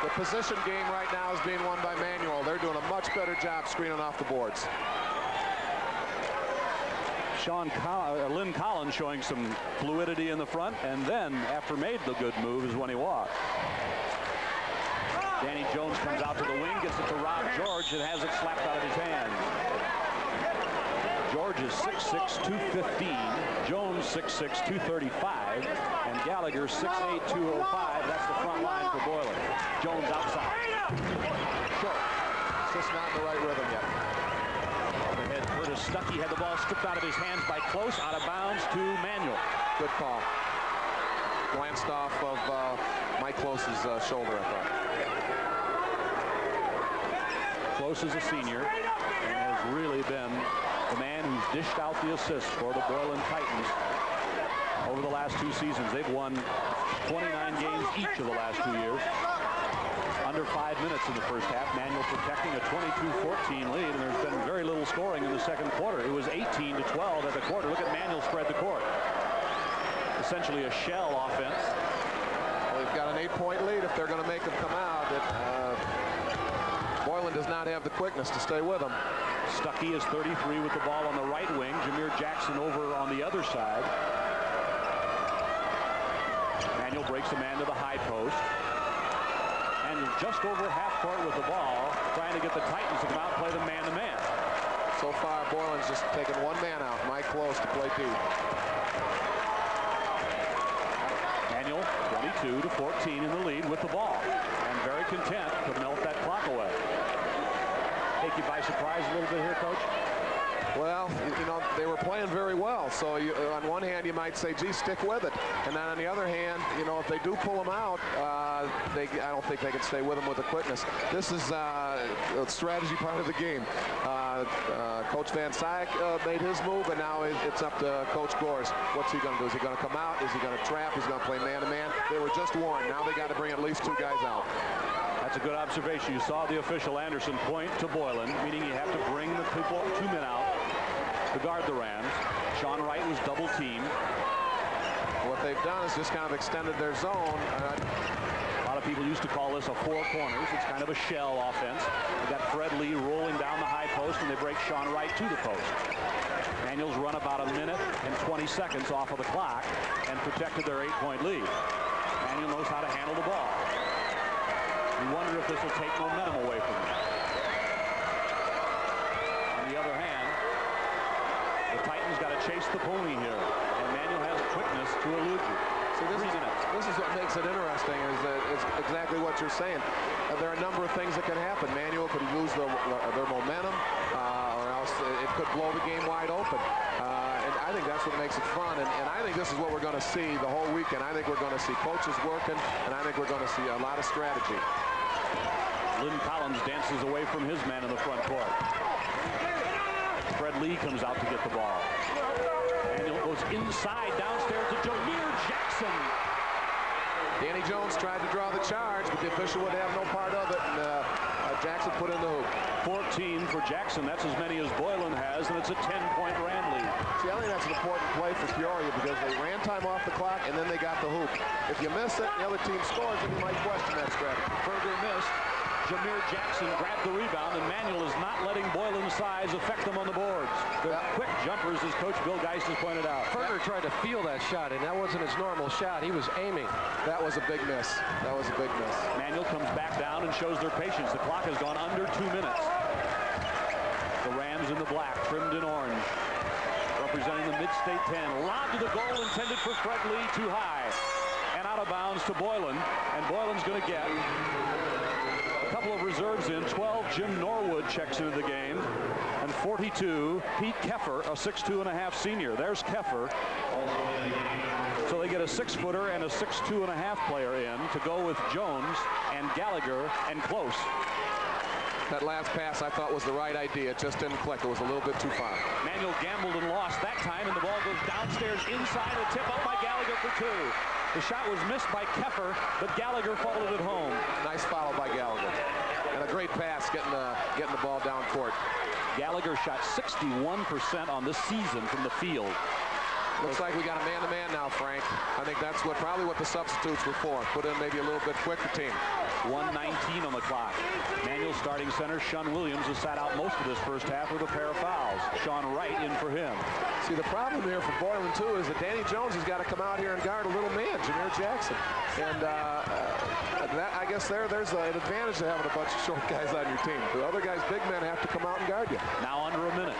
The position game right now is being won by Manuel. They're doing a much better job screening off the boards. Lynn Collins showing some fluidity in the front, and then after made the good move is when he walked. Danny Jones comes out to the wing, gets it to Rob George, and has it slapped out of his hand. George is 6'6", 215. Jones 6'6", 235. And Gallagher 6'8", 205. That's the front line for Boylan. Jones outside. Short. It's just not in the right rhythm yet. Overhead, Curtis Stuckey had the ball stripped out of his hands by Close, out of bounds to Manuel. Good call. Glanced off of Mike Close's shoulder, I thought. Close is a senior and has really been the man who's dished out the assists for the Boylan Titans over the last 2 seasons. They've won 29 games each of the last 2 years. Under 5 minutes in the first half. Manuel protecting a 22-14 lead, and there's been very little scoring in the second quarter. It was 18-12 at the quarter. Look at Manuel spread the court. Essentially a shell offense. Well, they've got an 8-point lead if they're going to make them come out. Boylan does not have the quickness to stay with them. Stuckey is 33 with the ball on the right wing. Jameer Jackson over on the other side. Manuel breaks a man to the high post. And is just over half court with the ball, trying to get the Titans to come out and play them man-to-man. So far, Boylan's just taken one man out, Mike Close, to play D. Manuel, 22-14 in the lead with the ball. And very content to melt that clock away. Take you by surprise a little bit here, Coach? Well, you know, they were playing very well. So on one hand, you might say, gee, stick with it. And then on the other hand, you know, if they do pull them out, I don't think they can stay with them with the quickness. This is a strategy part of the game. Coach Van Syk made his move, and now it's up to Coach Gores. What's he going to do? Is he going to come out? Is he going to trap? He's going to play man-to-man? They were just warned. Now they got to bring at least 2 guys out. That's a good observation. You saw the official Anderson point to Boylan, meaning you have to bring the 2 men out to guard the Rams. Sean Wright was double teamed. What they've done is just kind of extended their zone. A lot of people used to call this a 4 corners. It's kind of a shell offense. They got Fred Lee rolling down the high post, and they break Sean Wright to the post. Manuel's run about 1 minute and 20 seconds off of the clock and protected their 8-point lead. Manuel knows how to handle the ball. You wonder if this will take momentum away from them. On the other hand, the Titans got to chase the pony here, and Manuel has quickness to elude you. See, this is what makes it interesting, is that it's exactly what you're saying. There are a number of things that can happen. Manuel could lose their momentum, or else it could blow the game wide open. And I think that's what makes it fun. And I think this is what we're going to see the whole weekend. I think we're going to see coaches working, and I think we're going to see a lot of strategy. Lynn Collins dances away from his man in the front court. Fred Lee comes out to get the ball. Manuel goes inside, downstairs to Jameer Jackson. Danny Jones tried to draw the charge, but the official would have no part of it, and Jackson put in the hoop. 14 for Jackson. That's as many as Boylan has, and it's a 10-point Rand lead. See, I think that's an important play for Peoria because they ran time off the clock, and then they got the hoop. If you miss it, the other team scores, and you might question that strategy. Further missed. Jameer Jackson grabbed the rebound, and Manuel is not letting Boylan's size affect them on the boards. They're quick jumpers, as Coach Bill Geist has pointed out. Ferger tried to feel that shot, and that wasn't his normal shot. He was aiming. That was a big miss. That was a big miss. Manuel comes back down and shows their patience. The clock has gone under 2 minutes. The Rams in the black, trimmed in orange, representing the Mid-State 10. Lob to the goal intended for Fred Lee, too high. And out of bounds to Boylan, and Boylan's going to get a couple of reserves in. 12, Jim Norwood checks into the game. And 42, Pete Keffer, a 6'2.5" senior. There's Keffer. So they get a 6-footer and a 6'2.5" player in to go with Jones and Gallagher and Close. That last pass I thought was the right idea. It just didn't click. It was a little bit too far. Manuel gambled and lost that time, and the ball goes downstairs inside. A tip up by Gallagher for 2. The shot was missed by Keffer, but Gallagher followed it home. Nice follow by Gallagher. And a great pass getting the ball down court. Gallagher shot 61% on this season from the field. Looks like we got a man-to-man now, Frank. I think that's probably what the substitutes were for. Put in maybe a little bit quicker team. 1:19 on the clock. Manual starting center, Sean Williams, has sat out most of this first half with a pair of fouls. Sean Wright in for him. See, the problem here for Boylan, too, is that Danny Jones has got to come out here and guard a little man, Jameer Jackson. And that, I guess there's an advantage to having a bunch of short guys on your team. The other guys, big men, have to come out and guard you. Now under a minute,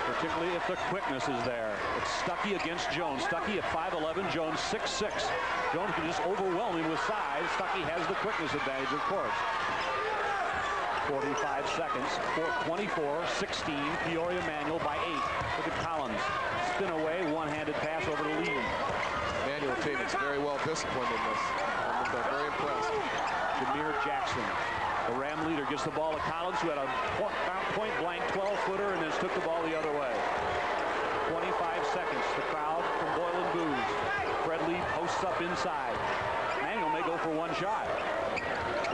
particularly if the quickness is there. It's Stuckey against Jones. Stuckey at 5'11", Jones 6'6". Jones can just overwhelm him with size. Stuckey has the quickness advantage, of course. 45 seconds, 24-16, Peoria Manual by 8. Look at Collins. Spin away, one-handed pass over to Lee. Manual team is very well disciplined in this. I'm very impressed. Jameer Jackson, the Ram leader, gets the ball to Collins, who had a point-blank 12-footer and then took the ball the other way. 25 seconds. The crowd from Boylan boos. Fred Lee posts up inside. Manual may go for one shot.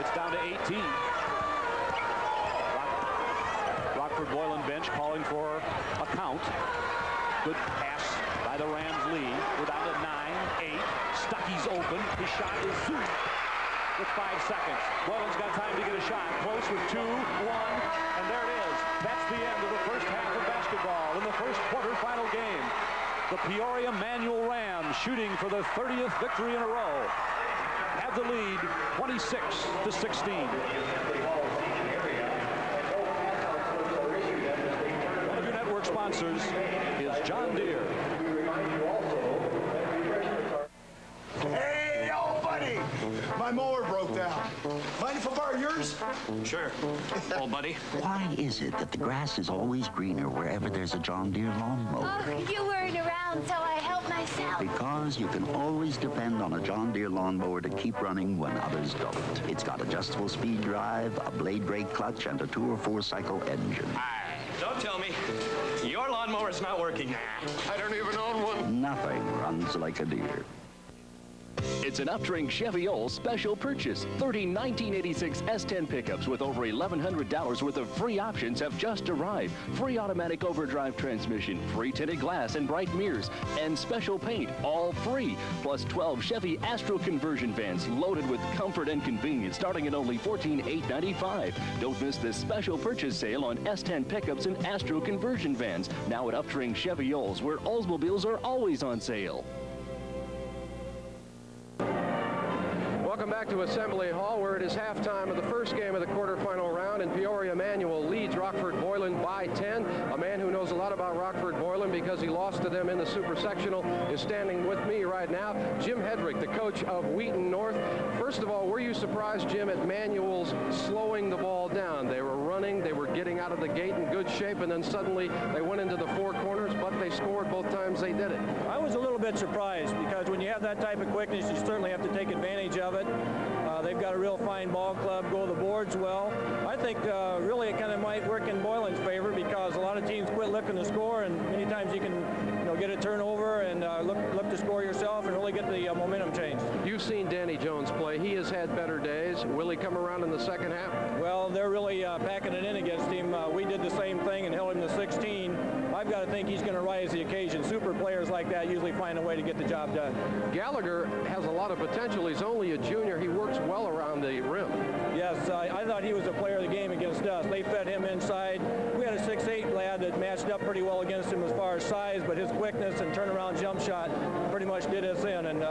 It's down to 18. Rockford Boylan bench calling for a count. Good pass by the Rams lead. We're down to 9-8. Stuckey's open. His shot is soon. With 5 seconds. Boylan's got time to get a shot. Close with 2, 1, and there it is. That's the end of the first half of basketball in the first quarterfinal game. The Peoria Manual Rams, shooting for the 30th victory in a row, have the lead 26-16. One of your network sponsors is John Deere. Hey, old buddy! My mower broke down. Mind if I borrow yours? Sure. Old buddy. Why is it that the grass is always greener wherever there's a John Deere lawnmower? Oh, you weren't around, so I helped myself. Because you can always depend on a John Deere lawnmower to keep running when others don't. It's got adjustable speed drive, a blade brake clutch, and a 2 or 4 cycle engine. Don't tell me. Your lawnmower's not working. I don't even own one. Nothing runs like a Deere. It's an Uptring Chevy Ole special purchase. 30 1986 S10 pickups with over $1,100 worth of free options have just arrived. Free automatic overdrive transmission, free tinted glass and bright mirrors, and special paint, all free. Plus 12 Chevy Astro conversion vans loaded with comfort and convenience, starting at only $14,895. Don't miss this special purchase sale on S10 pickups and Astro conversion vans. Now at Uptring Chevy Oles, where Oldsmobiles are always on sale. Welcome back to Assembly Hall, where it is halftime of the first game of the quarterfinal round, and Peoria Manual leads Rockford Boylan by 10. A man who knows a lot about Rockford Boylan because he lost to them in the Super Sectional is standing with me right now. Jim Hedrick, the coach of Wheaton North. First of all, were you surprised, Jim, at Manual's slowing the ball down? They were running, they were getting out of the gate in good shape, and then suddenly they went into the four corners, but they scored both times they did it. I was a little bit surprised because when you have that type of quickness, you certainly have to take advantage of it. They've got a real fine ball club, go the boards well. I think really it kind of might work in Boylan's favor because a lot of teams quit looking to score, and many times you can get a turnover and look to score yourself and really get the momentum changed. You've seen Danny Jones play. He has had better days. Will he come around in the second half? Well, they're really packing it in against him. We did the same thing and held him to 16. I've got to think he's going to rise to the occasion. Super players like that usually find a way to get the job done. Gallagher has a lot of potential. He's only a junior. He works well around the rim. Yes, I thought he was a player of the game against us. They fed him inside. We had a 6'8" lad that matched up pretty well against him as far as size, but his quickness and turnaround jump shot pretty much did us in. And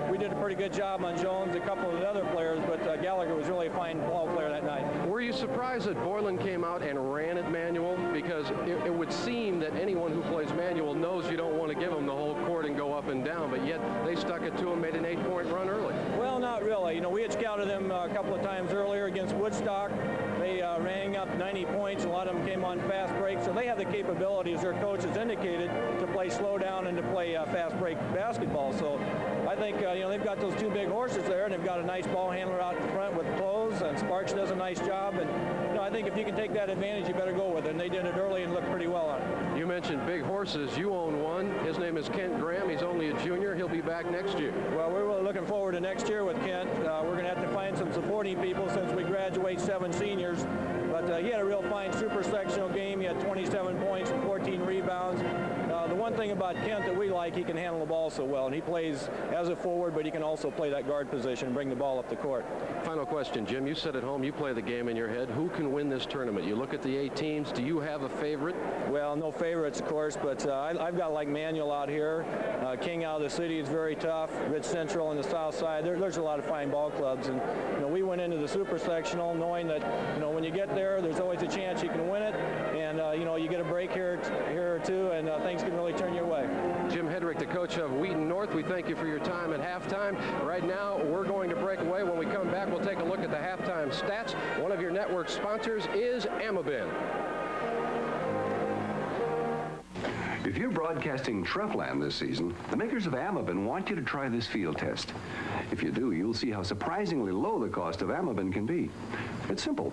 we did a pretty good job on Jones, a couple of the other players, but Gallagher was really a fine ball player that night. Were you surprised that Boylan came out and ran at Manual? Because it would seem that anyone who plays Manual knows you don't want to give them the whole court and go up and down, but yet they stuck it to him, made an 8-point run early. Well, not really. We had scouted them a couple of times earlier against Woodstock. They ran up 90 points. A lot of them came on fast break, so they have the capability, as their coach has indicated, to play slow down and to play fast break basketball. So I think they've got those two big horses there, and they've got a nice ball handler out in front with clothes, and Sparks does a nice job. And I think if you can take that advantage, you better go with it. And they did it early and looked pretty well on it. You mentioned big horses. You own one. His name is Kent Graham. He's only a junior. He'll be back next year. Well, we're really looking forward to next year with Kent. We're going to have to find some supporting people since we graduate 7 seniors. But he had a real fine super sectional game. He had 27 points and 14 rebounds. The the one thing about Kent that we like, he can handle the ball so well, and he plays as a forward, but he can also play that guard position and bring the ball up the court. Final question, Jim. You sit at home, you play the game in your head. Who can win this tournament? You look at the 8 teams. Do you have a favorite? Well, no favorites, of course, but I've got like Manual out here. King out of the city is very tough. Rich Central on the south side. There's a lot of fine ball clubs, and we went into the super sectional knowing that when you get there, there's always a chance you can win it, and you get a break here or two, and things can really turn your way. Jim Hedrick, the coach of Wheaton North, we thank you for your time at halftime. Right now, we're going to break away. When we come back, we'll take a look at the halftime stats. One of your network sponsors is Amabin. If you're broadcasting Truffland this season, the makers of Amabin want you to try this field test. If you do, you'll see how surprisingly low the cost of Amabin can be. It's simple.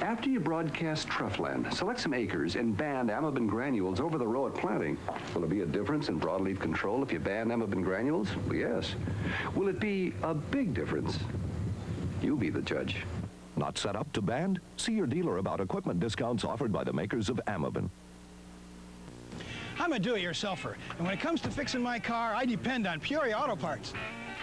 After you broadcast Truffland, select some acres and band Amabin granules over the row at planting. Will there be a difference in broadleaf control if you band Amabin granules? Well, yes. Will it be a big difference? You be the judge. Not set up to band? See your dealer about equipment discounts offered by the makers of Amabin. I'm a do-it-yourselfer, and when it comes to fixing my car, I depend on Peoria Auto Parts.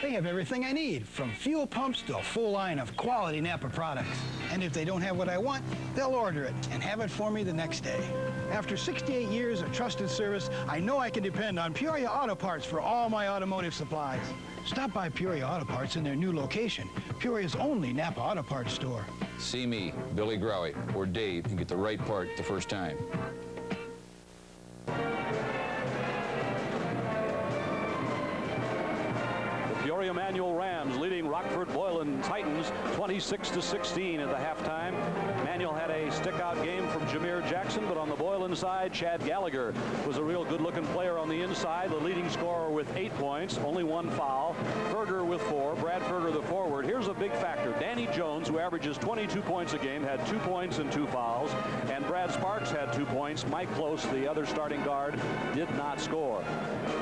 They have everything I need, from fuel pumps to a full line of quality Napa products. And if they don't have what I want, they'll order it and have it for me the next day. After 68 years of trusted service, I know I can depend on Peoria Auto Parts for all my automotive supplies. Stop by Peoria Auto Parts in their new location, Peoria's only Napa Auto Parts store. See me, Billy Growie, or Dave, and get the right part the first time. Peoria Manual Rams leading Rockford Boylan Titans 26-16 at the halftime. Manual had a stick-out game from Jameer Jackson, but on the Boylan side, Chad Gallagher was a real good-looking player on the inside, the leading scorer with 8 points, only 1 foul. Ferger with 4, Brad Ferger the forward. Here's a big factor. Danny Jones, who averages 22 points a game, had 2 points and 2 fouls, and Brad Sparks had 2 points. Mike Close, the other starting guard, did not score.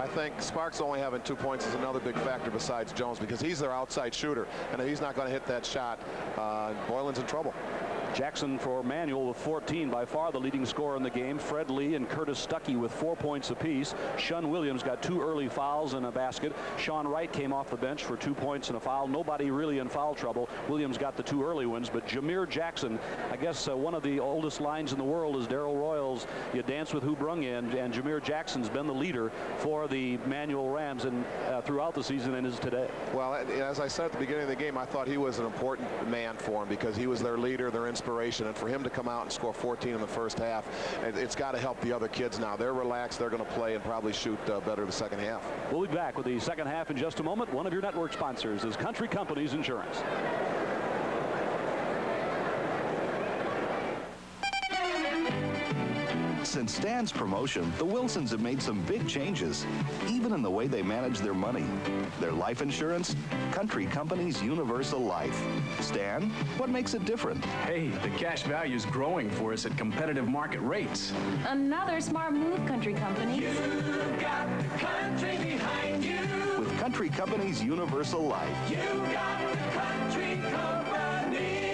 I think Sparks only having 2 points is another big factor besides Jones, because he's their outside shooter, and if he's not going to hit that shot, Boylan's in trouble. Jackson for Manual with 14, by far the leading scorer in the game. Fred Lee and Curtis Stuckey with 4 points apiece. Shun Williams got 2 early fouls and a basket. Sean Wright came off the bench for 2 points and a foul. Nobody really in foul trouble. Williams got the 2 early ones, but Jameer Jackson, I guess one of the oldest lines in the world is Darrell Royals, you dance with who brung you, and Jameer Jackson's been the leader for the Manual Rams and throughout the season and is today. Well, as I said at the beginning of the game, I thought he was an important man for him because he was their leader, their inspiration, and for him to come out and score 14 in the first half, it's got to help the other kids now. They're relaxed, they're going to play and probably shoot better the second half. We'll be back with the second half in just a moment. One of your network sponsors is Country Companies Insurance. Since Stan's promotion, the Wilsons have made some big changes, even in the way they manage their money. Their life insurance, Country Companies Universal Life. Stan, what makes it different? Hey, the cash value is growing for us at competitive market rates. Another smart move, Country Company. You got the country behind you. With Country Companies Universal Life. You got the country companies.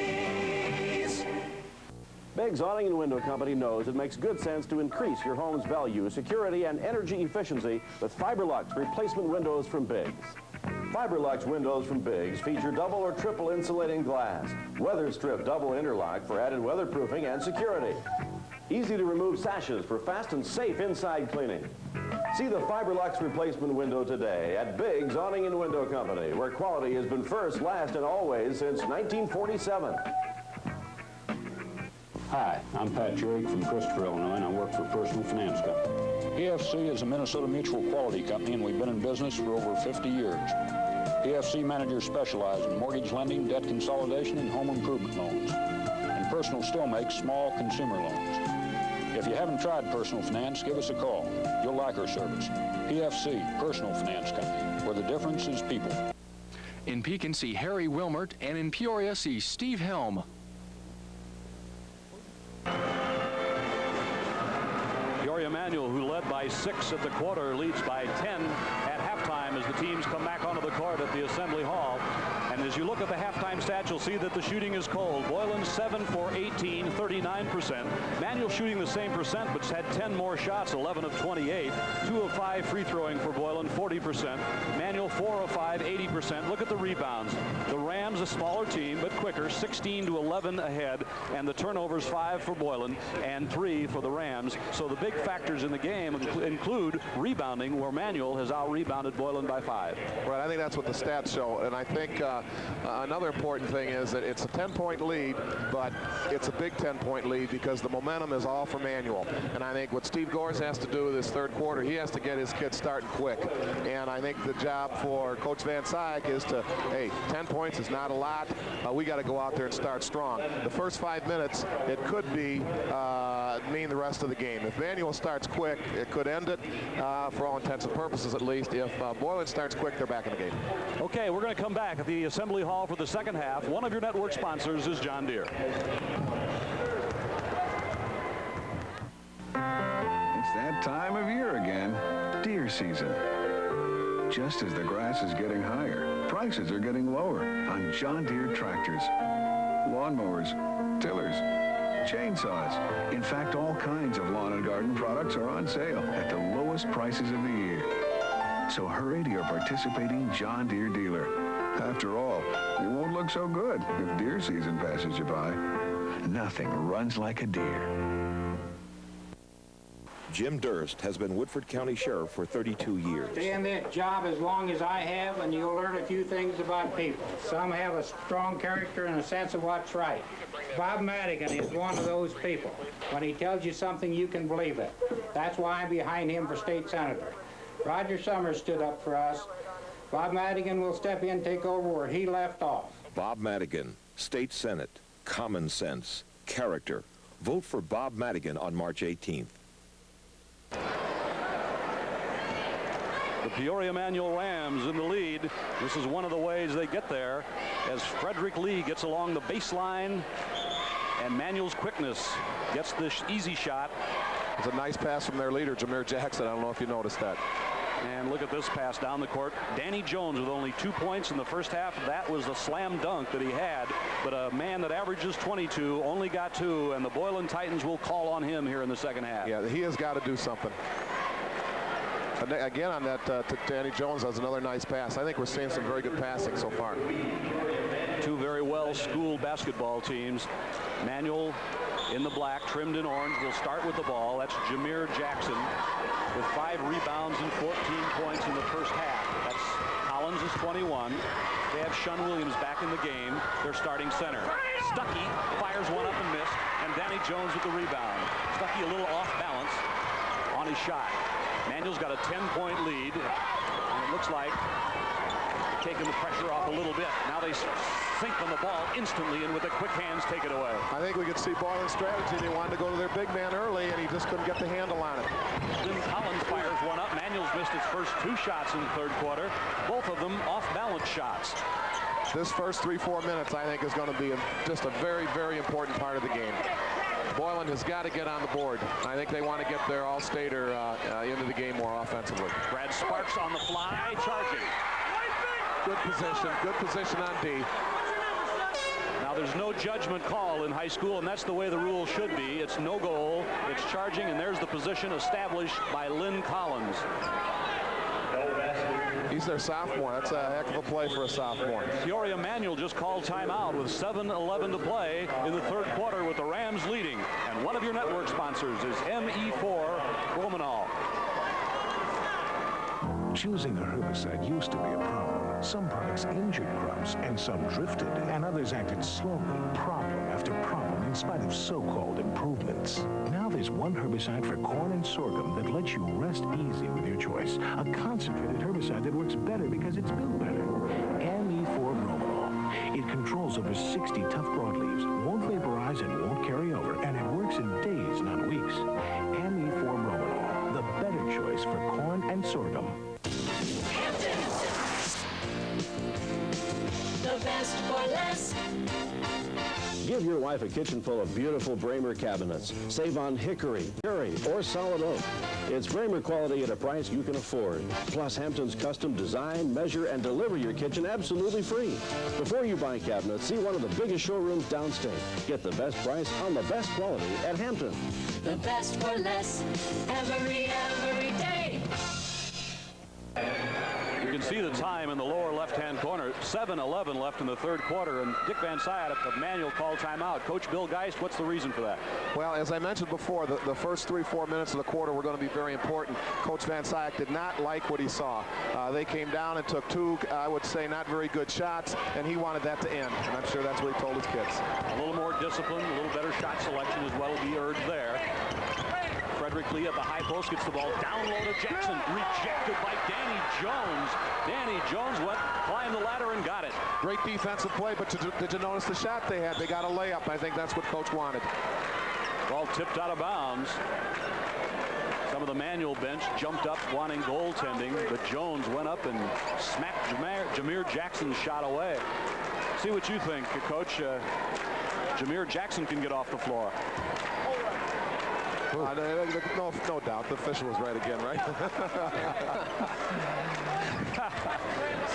Biggs Awning and Window Company knows it makes good sense to increase your home's value, security, and energy efficiency with Fiberlux replacement windows from Biggs. Fiberlux windows from Biggs feature double or triple insulating glass, weather strip double interlock for added weatherproofing and security. Easy to remove sashes for fast and safe inside cleaning. See the Fiberlux replacement window today at Biggs Awning and Window Company, where quality has been first, last, and always since 1947. Hi, I'm Pat Drake from Christopher, Illinois, and I work for Personal Finance Company. PFC is a Minnesota Mutual Quality Company, and we've been in business for over 50 years. PFC managers specialize in mortgage lending, debt consolidation, and home improvement loans. And Personal still makes small consumer loans. If you haven't tried Personal Finance, give us a call. You'll like our service. PFC, Personal Finance Company, where the difference is people. In Pekin, see Harry Wilmert, and in Peoria, see Steve Helm. Peoria Manual, who led by 6 at the quarter, leads by 10 at halftime as the teams come back onto the court at the Assembly Hall. And as you look at the halftime stats, you'll see that the shooting is cold. Boylan 7 for 18, 39%. Manuel shooting the same percent, but had 10 more shots, 11 of 28. 2 of 5 free throwing for Boylan, 40%. Manuel 4 of 5, 80%. Look at the rebounds. The Rams, a smaller team, but quicker, 16 to 11 ahead. And the turnovers, 5 for Boylan and 3 for the Rams. So the big factors in the game include rebounding, where Manuel has out-rebounded Boylan by 5. Right, I think that's what the stats show. And I think another important thing is that it's a 10-point lead, but it's a big 10-point lead because the momentum is all for Manuel. And I think what Steve Gores has to do this third quarter, he has to get his kids starting quick. And I think the job for Coach Van Syke is to, hey, 10 points is not a lot. We got to go out there and start strong. The first 5 minutes, it could be mean the rest of the game. If Manuel starts quick, it could end it, for all intents and purposes at least. If Boylan starts quick, they're back in the game. Okay, we're going to come back at the Assembly Hall for the second half. One of your network sponsors is John Deere. It's that time of year again, deer season. Just as the grass is getting higher, prices are getting lower on John Deere tractors, lawnmowers, tillers, chainsaws. In fact, all kinds of lawn and garden products are on sale at the lowest prices of the year. So hurry to your participating John Deere dealer. After all, you won't look so good if deer season passes you by. Nothing runs like a deer. Jim Durst has been Woodford County Sheriff for 32 years. Stay in that job as long as I have, and you'll learn a few things about people. Some have a strong character and a sense of what's right. Bob Madigan is one of those people. When he tells you something, you can believe it. That's why I'm behind him for state senator. Roger Summers stood up for us. Bob Madigan will step in and take over where he left off. Bob Madigan, State Senate, common sense, character. Vote for Bob Madigan on March 18th. The Peoria Manual Rams in the lead. This is one of the ways they get there as Frederick Lee gets along the baseline, and Manuel's quickness gets this easy shot. It's a nice pass from their leader, Jameer Jackson. I don't know if you noticed that. And look at this pass down the court. Danny Jones with only 2 points in the first half. That was the slam dunk that he had. But a man that averages 22 only got 2, and the Boylan Titans will call on him here in the second half. Yeah, he has got to do something. Again, on that to Danny Jones, that's another nice pass. I think we're seeing some very good passing so far. 2 very well-schooled basketball teams. Manuel in the black, trimmed in orange, will start with the ball. That's Jameer Jackson with 5 rebounds and 14 points in the first half. That's Collins is 21. They have Shun Williams back in the game. Their starting center. Stuckey fires one up and missed, and Danny Jones with the rebound. Stuckey a little off balance on his shot. Manuel's got a 10-point lead, and it looks like taking the pressure off a little bit. Now they sink on the ball instantly, and with the quick hands take it away. I think we could see Boylan's strategy. They wanted to go to their big man early, and he just couldn't get the handle on it. Lynn Collins fires one up. Manuel's missed his first 2 shots in the third quarter, both of them off-balance shots. This first 3-4 minutes, I think, is going to be just a very, very important part of the game. Boylan has got to get on the board. I think they want to get their all-stater into the game more offensively. Brad Sparks on the fly, charging. Good position on D. Now there's no judgment call in high school, and that's the way the rule should be. It's no goal, it's charging, and there's the position established by Lynn Collins. He's their sophomore. That's a heck of a play for a sophomore. Peoria Manual just called timeout with 7:11 to play in the third quarter with the Rams leading. And one of your network sponsors is ME4 Romanol. Choosing a herbicide used to be a problem. Some products injured crops, and some drifted, and others acted slowly, problem after problem, in spite of so-called improvements. Now there's one herbicide for corn and sorghum that lets you rest easy with your choice. A concentrated herbicide that works better because it's built better. ME4 Romanol. It controls over 60 tough broadleaves, won't vaporize and won't carry over, and it works in days, not weeks. ME4 Romanol, the better choice for corn and sorghum. The best for less. Give your wife a kitchen full of beautiful Bramer cabinets. Save on hickory, cherry, or solid oak. It's Bramer quality at a price you can afford. Plus, Hampton's custom design, measure, and deliver your kitchen absolutely free. Before you buy cabinets, see one of the biggest showrooms downstate. Get the best price on the best quality at Hampton. The best for less every day. You can see the time in the lower left-hand corner. 7:11 left in the third quarter, and Dick Van Syat at the manual call timeout. Coach Bill Geist, what's the reason for that? Well, as I mentioned before, the first 3-4 minutes of the quarter were going to be very important. Coach Van Syat did not like what he saw. They came down and took two, I would say, not very good shots, and he wanted that to end. And I'm sure that's what he told his kids. A little more discipline, a little better shot selection as well be urged there. Frederick Lee at the high post gets the ball down low to Jackson. Rejected by Danny Jones. Danny Jones climbed the ladder and got it. Great defensive play, but did you notice the shot they had? They got a layup. I think that's what Coach wanted. Ball tipped out of bounds. Some of the manual bench jumped up wanting goaltending, but Jones went up and smacked Jameer Jackson's shot away. See what you think, Coach. Jameer Jackson can get off the floor. No doubt. The official was right again, right?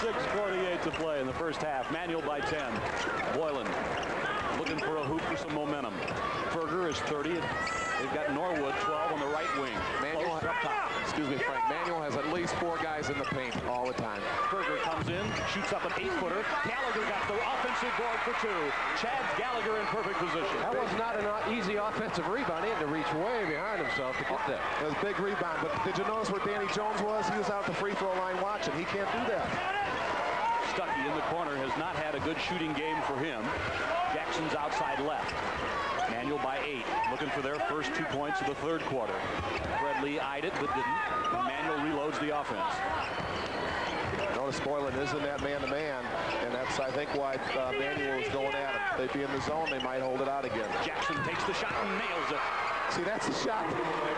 6:48 to play in the first half. Manual by 10. Boylan looking for a hoop for some momentum. Berger is 30. They've got Norwood 12 on the right wing. Manuel, up top. Excuse me, Frank. Manuel has at least 4 guys in the paint all the time. Berger comes in, shoots up an 8-footer. Gallagher got the offensive board for 2. Chad Gallagher in perfect position. That was not an easy offensive rebound. He had to reach way behind himself to get that. It was a big rebound, but did you notice where Danny Jones was? He was out the free throw line watching. He can't do that. Stuckey in the corner has not had a good shooting game for him. Jackson's outside left. Manual by 8, looking for their first 2 points of the third quarter. Fred Lee eyed it, but didn't. And Manuel reloads the offense. Notice Boylan is in that man-to-man, and that's, I think, why Manuel was going at him. They'd be in the zone, they might hold it out again. Jackson takes the shot and nails it. See, that's the shot.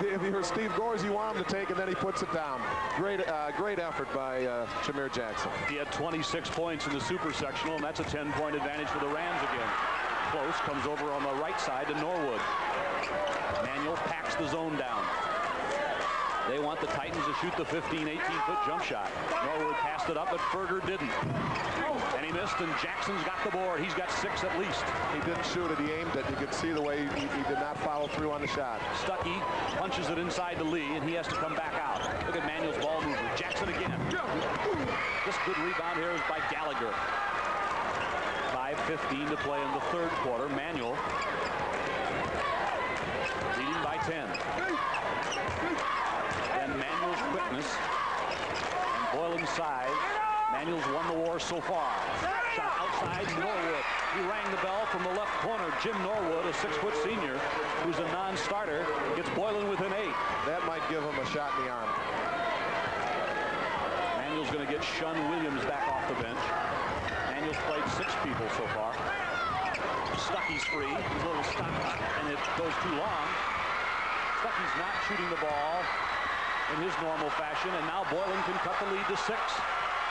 If you heard Steve Gores, you want him to take, and then he puts it down. Great effort by Jameer Jackson. He had 26 points in the super sectional, and that's a 10-point advantage for the Rams again. Close comes over on the right side to Norwood. Manuel packs the zone down. They want the Titans to shoot the 15, 18-foot jump shot. Norwood passed it up, but Berger didn't. And he missed, and Jackson's got the board. He's got 6 at least. He didn't shoot it. He aimed it. You could see the way he did not follow through on the shot. Stuckey punches it inside to Lee, and he has to come back out. Look at Manuel's ball movement. Jackson again. This good rebound here is by Gallagher. 5:15 to play in the third quarter. Manuel leading by 10. And Manuel's quickness and Boylan's size. Manuel's won the war so far. Shot outside Norwood. He rang the bell from the left corner. Jim Norwood, a 6-foot senior, who's a non-starter, gets Boylan within 8. That might give him a shot in the arm. Manuel's going to get Shun Williams back off the bench. Manuel's played 6 people so far. Stuckey's free. He's a little stop, and it goes too long. Stuckey's not shooting the ball in his normal fashion, and now Boylan can cut the lead to 6.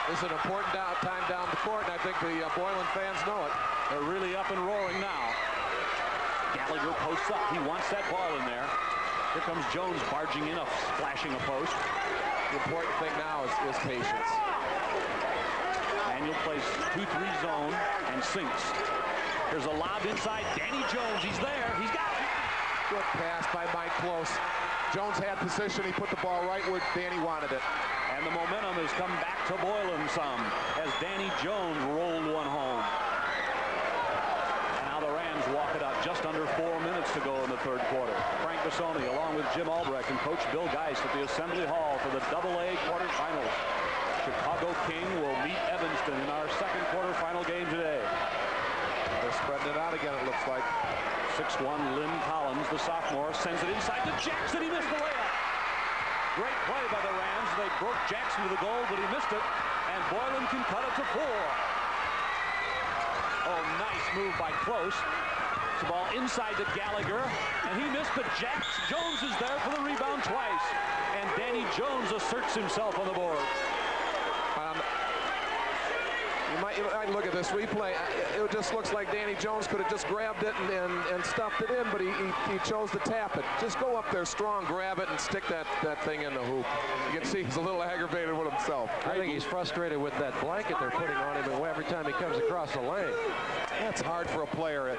This is an important time down the court, and I think the Boylan fans know it. They're really up and roaring now. Gallagher posts up. He wants that ball in there. Here comes Jones barging in, flashing a post. The important thing now is patience. Manuel plays 2-3 zone and sinks. There's a lob inside. Danny Jones, he's there. He's got it. Good pass by Mike Close. Jones had position. He put the ball right where Danny wanted it. And the momentum has come back to Boylan some as Danny Jones rolled one home. And now the Rams walk it up. Just under 4 minutes to go in the third quarter. Frank Bissoni along with Jim Albrecht and Coach Bill Geist at the Assembly Hall for the AA quarterfinals. Chicago King will meet Evanston in our second quarterfinal game today. They're spreading it out again, it looks like. 6'1" Lynn Collins, the sophomore, sends it inside to Jackson. He missed the layup. Great play by the Rams. They broke Jackson to the goal, but he missed it. And Boylan can cut it to 4. Oh, nice move by Close. The ball inside to Gallagher, and he missed, but Jones is there for the rebound twice. And Danny Jones asserts himself on the board. I look at this replay. It just looks like Danny Jones could have just grabbed it and stuffed it in, but he chose to tap it. Just go up there strong, grab it, and stick that thing in the hoop. You can see he's a little aggravated with himself. I think he's frustrated with that blanket they're putting on him every time he comes across the lane. That's hard for a player.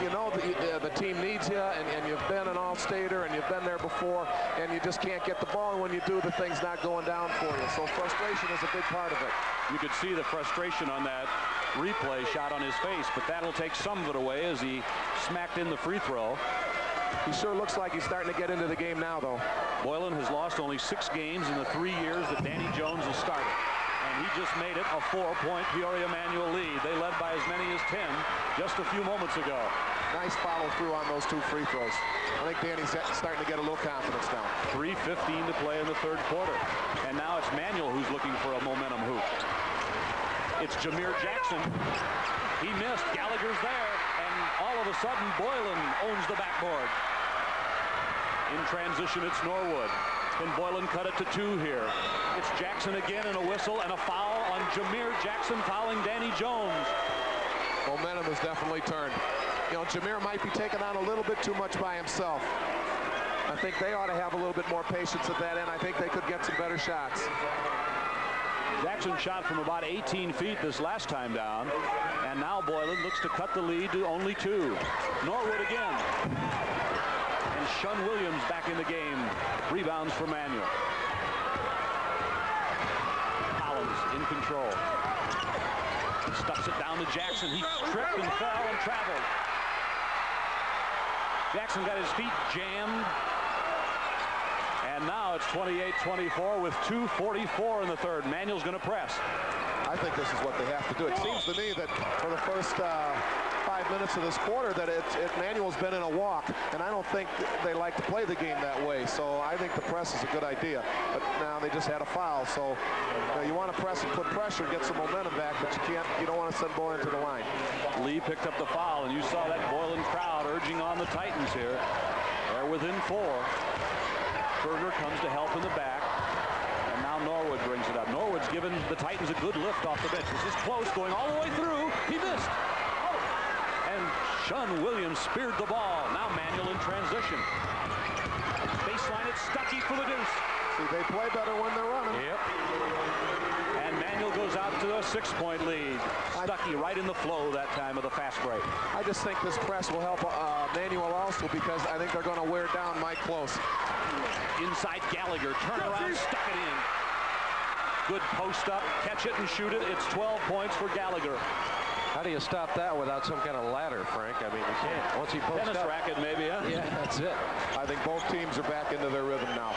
You know the team needs you, and you've been an all-stater, and you've been there before, and you just can't get the ball, and when you do, the thing's not going down for you. So frustration is a big part of it. You could see the frustration on that replay shot on his face, but that'll take some of it away as he smacked in the free throw. He sure looks like he's starting to get into the game now, though. Boylan has lost only 6 games in the 3 years that Danny Jones has started. And he just made it a 4-point Peoria Manual lead. They led by as many as 10 just a few moments ago. Nice follow through on those 2 free throws. I think Danny's starting to get a little confidence now. 3:15 to play in the 3rd quarter. And now it's Manuel who's looking for a momentum hoop. It's Jameer Jackson. He missed. Gallagher's there. And all of a sudden, Boylan owns the backboard. In transition, it's Norwood. Can Boylan cut it to 2 here? It's Jackson again, and a whistle and a foul on Jameer Jackson fouling Danny Jones. Momentum has definitely turned. You know, Jameer might be taking on a little bit too much by himself. I think they ought to have a little bit more patience at that end. I think they could get some better shots. Jackson shot from about 18 feet this last time down, and now Boylan looks to cut the lead to only 2. Norwood again. And Shun Williams back in the game. Rebounds for Manuel. Collins in control. Stuffs it down to Jackson. He tripped and fell and traveled. Jackson got his feet jammed. And now it's 28-24 with 2:44 in the 3rd. Manuel's going to press. I think this is what they have to do. It seems to me that for the first 5 minutes of this quarter that Manuel's been in a walk, and I don't think they like to play the game that way. So I think the press is a good idea. But now they just had a foul, so you want to press and put pressure, get some momentum back, but you don't want to send Boylan to the line. Lee picked up the foul, and you saw that Boylan crowd urging on the Titans here. They're within 4. Berger comes to help in the back, and now Norwood brings it up. Norwood's given the Titans a good lift off the bench. This is close, going all the way through. He missed. And Shun Williams speared the ball. Now Manuel in transition. Baseline, it's Stuckey for the deuce. See, they play better when they're running. Yep. And Manuel goes out to a 6-point lead. Stuckey right in the flow that time of the fast break. I just think this press will help Manuel also, because I think they're going to wear down Mike Close. Inside Gallagher, turn around, stuck it in. Good post up, catch it and shoot it. It's 12 points for Gallagher. How do you stop that without some kind of ladder, Frank? I mean, you can't. Once he posts Tennis up. racket, maybe, huh? Yeah, that's it. I think both teams are back into their rhythm now.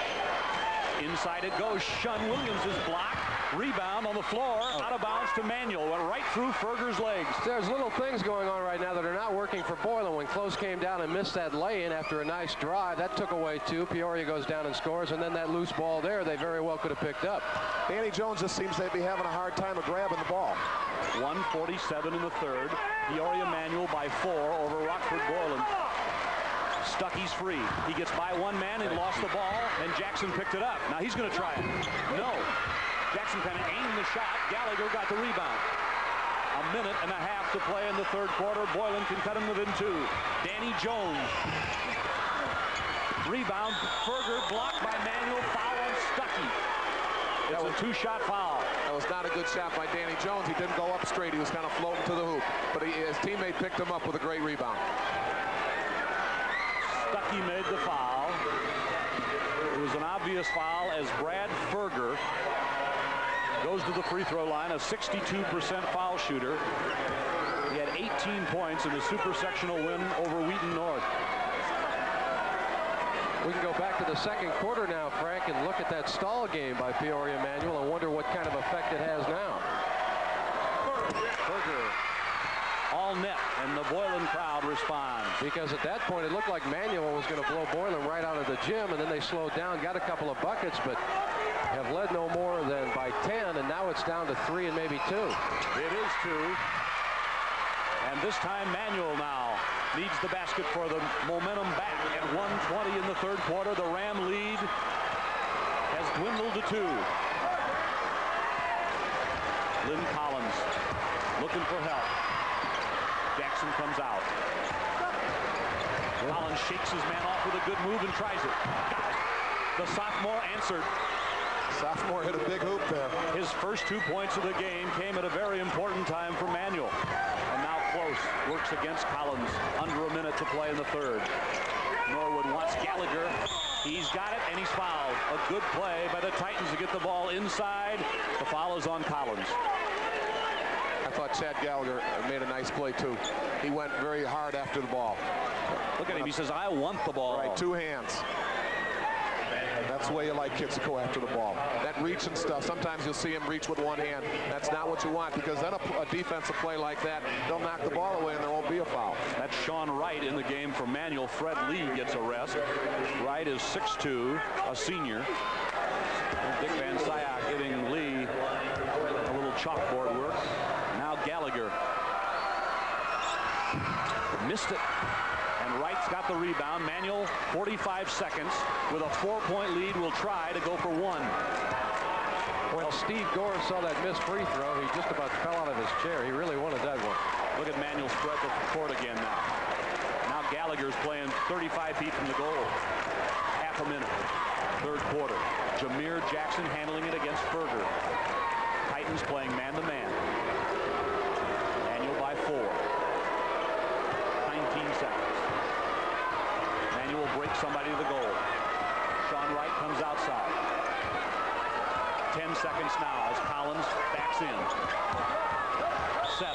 Inside it goes. Shun Williams is blocked. Rebound on the floor. Out of bounds to Manuel. Went right through Ferger's legs. There's little things going on right now that are not working for Boylan. When Close came down and missed that lay-in after a nice drive, that took away 2. Peoria goes down and scores, and then that loose ball there, they very well could have picked up. Danny Jones just seems to be having a hard time of grabbing the ball. 1:47 in the 3rd. Peoria Manuel by 4 over Rockford Boylan. Stuckey's free. He gets by one man and lost the ball, and Jackson picked it up. Now he's going to try it. No. Jackson kind of aimed the shot. Gallagher got the rebound. A minute and a half to play in the 3rd quarter. Boylan can cut him within 2. Danny Jones. Rebound. Ferger blocked by Manuel. Foul on Stuckey. It's a 2-shot foul. That was not a good shot by Danny Jones. He didn't go up straight. He was kind of floating to the hoop. But his teammate picked him up with a great rebound. Stuckey made the foul. It was an obvious foul as Brad Ferger goes to the free throw line, a 62% foul shooter. He had 18 points in the super sectional win over Wheaton North. We can go back to the 2nd quarter now, Frank, and look at that stall game by Peoria Manual and wonder what kind of effect it has now. Ferger all net, and the Boylan crowd responds. Because at that point, it looked like Manuel was going to blow Boylan right out of the gym, and then they slowed down, got a couple of buckets, but have led no more than by 10, and now it's down to 3 and maybe 2. It is 2. And this time Manuel now needs the basket for the momentum back at 1:20 in the 3rd quarter. The Ram lead has dwindled to 2. Lynn Collins looking for help. Jackson comes out. Collins shakes his man off with a good move and tries it. Got it. The sophomore answered. Sophomore hit a big hoop there. His first 2 points of the game came at a very important time for Manuel. And now Close works against Collins. Under a minute to play in the third. Norwood wants Gallagher. He's got it, and he's fouled. A good play by the Titans to get the ball inside. The foul is on Collins. I thought Chad Gallagher made a nice play, too. He went very hard after the ball. Look at him. He says, I want the ball. Right, 2 hands. That's the way you like kids to go after the ball. That reach and stuff, sometimes you'll see him reach with 1 hand. That's not what you want, because then a defensive play like that, they'll knock the ball away and there won't be a foul. That's Sean Wright in the game for Manuel. Fred Lee gets a rest. Wright is 6'2", a senior. Dick Van Syak giving Lee a little chalkboard work. Now Gallagher. Missed it. And Wright's got the rebound. Manuel, 45 seconds with a 4-point lead, will try to go for 1. When Steve Gore saw that missed free throw, he just about fell out of his chair. He really wanted that one. Look at Manuel spread the court again now. Now Gallagher's playing 35 feet from the goal. Half a minute. Third quarter. Jameer Jackson handling it against Berger. Titans playing man-to-man. Manuel by 4. 19 seconds. Manuel breaks somebody to the goal. Sean Wright comes outside. 10 seconds now as Collins backs in. 7,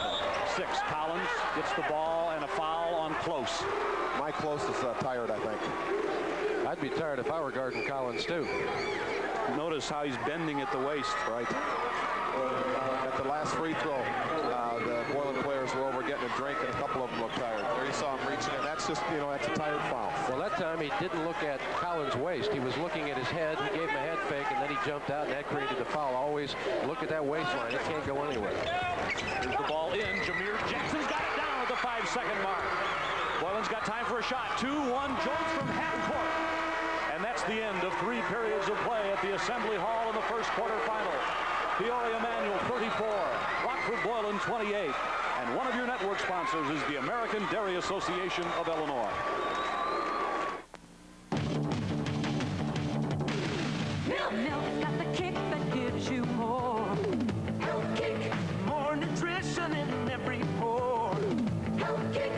6. Collins gets the ball and a foul on Close. Mike Close is tired, I think. I'd be tired if I were guarding Collins, too. Notice how he's bending at the waist. Right. At the last free throw, the Boylan players were over getting a drink, and a couple of them looked tired. There you saw him reaching in. That's just, that's a tired foul. Well, that time he didn't look at Collins' waist. He was looking at his head. He gave him a head fake, and then he jumped out, and that created the foul. Always look at that waistline. It can't go anywhere. Here's the ball in. Jameer Jackson's got it down at the 5-second mark. Boylan's got time for a shot. 2-1 Jones from half court. And that's the end of 3 periods of play at the Assembly Hall in the first quarterfinal. Peoria Manuel 34, Rockford Boylan 28. And one of your network sponsors is the American Dairy Association of Illinois. Milk's got the kick that gives you more. Health kick. More nutrition in every pore. Health kick.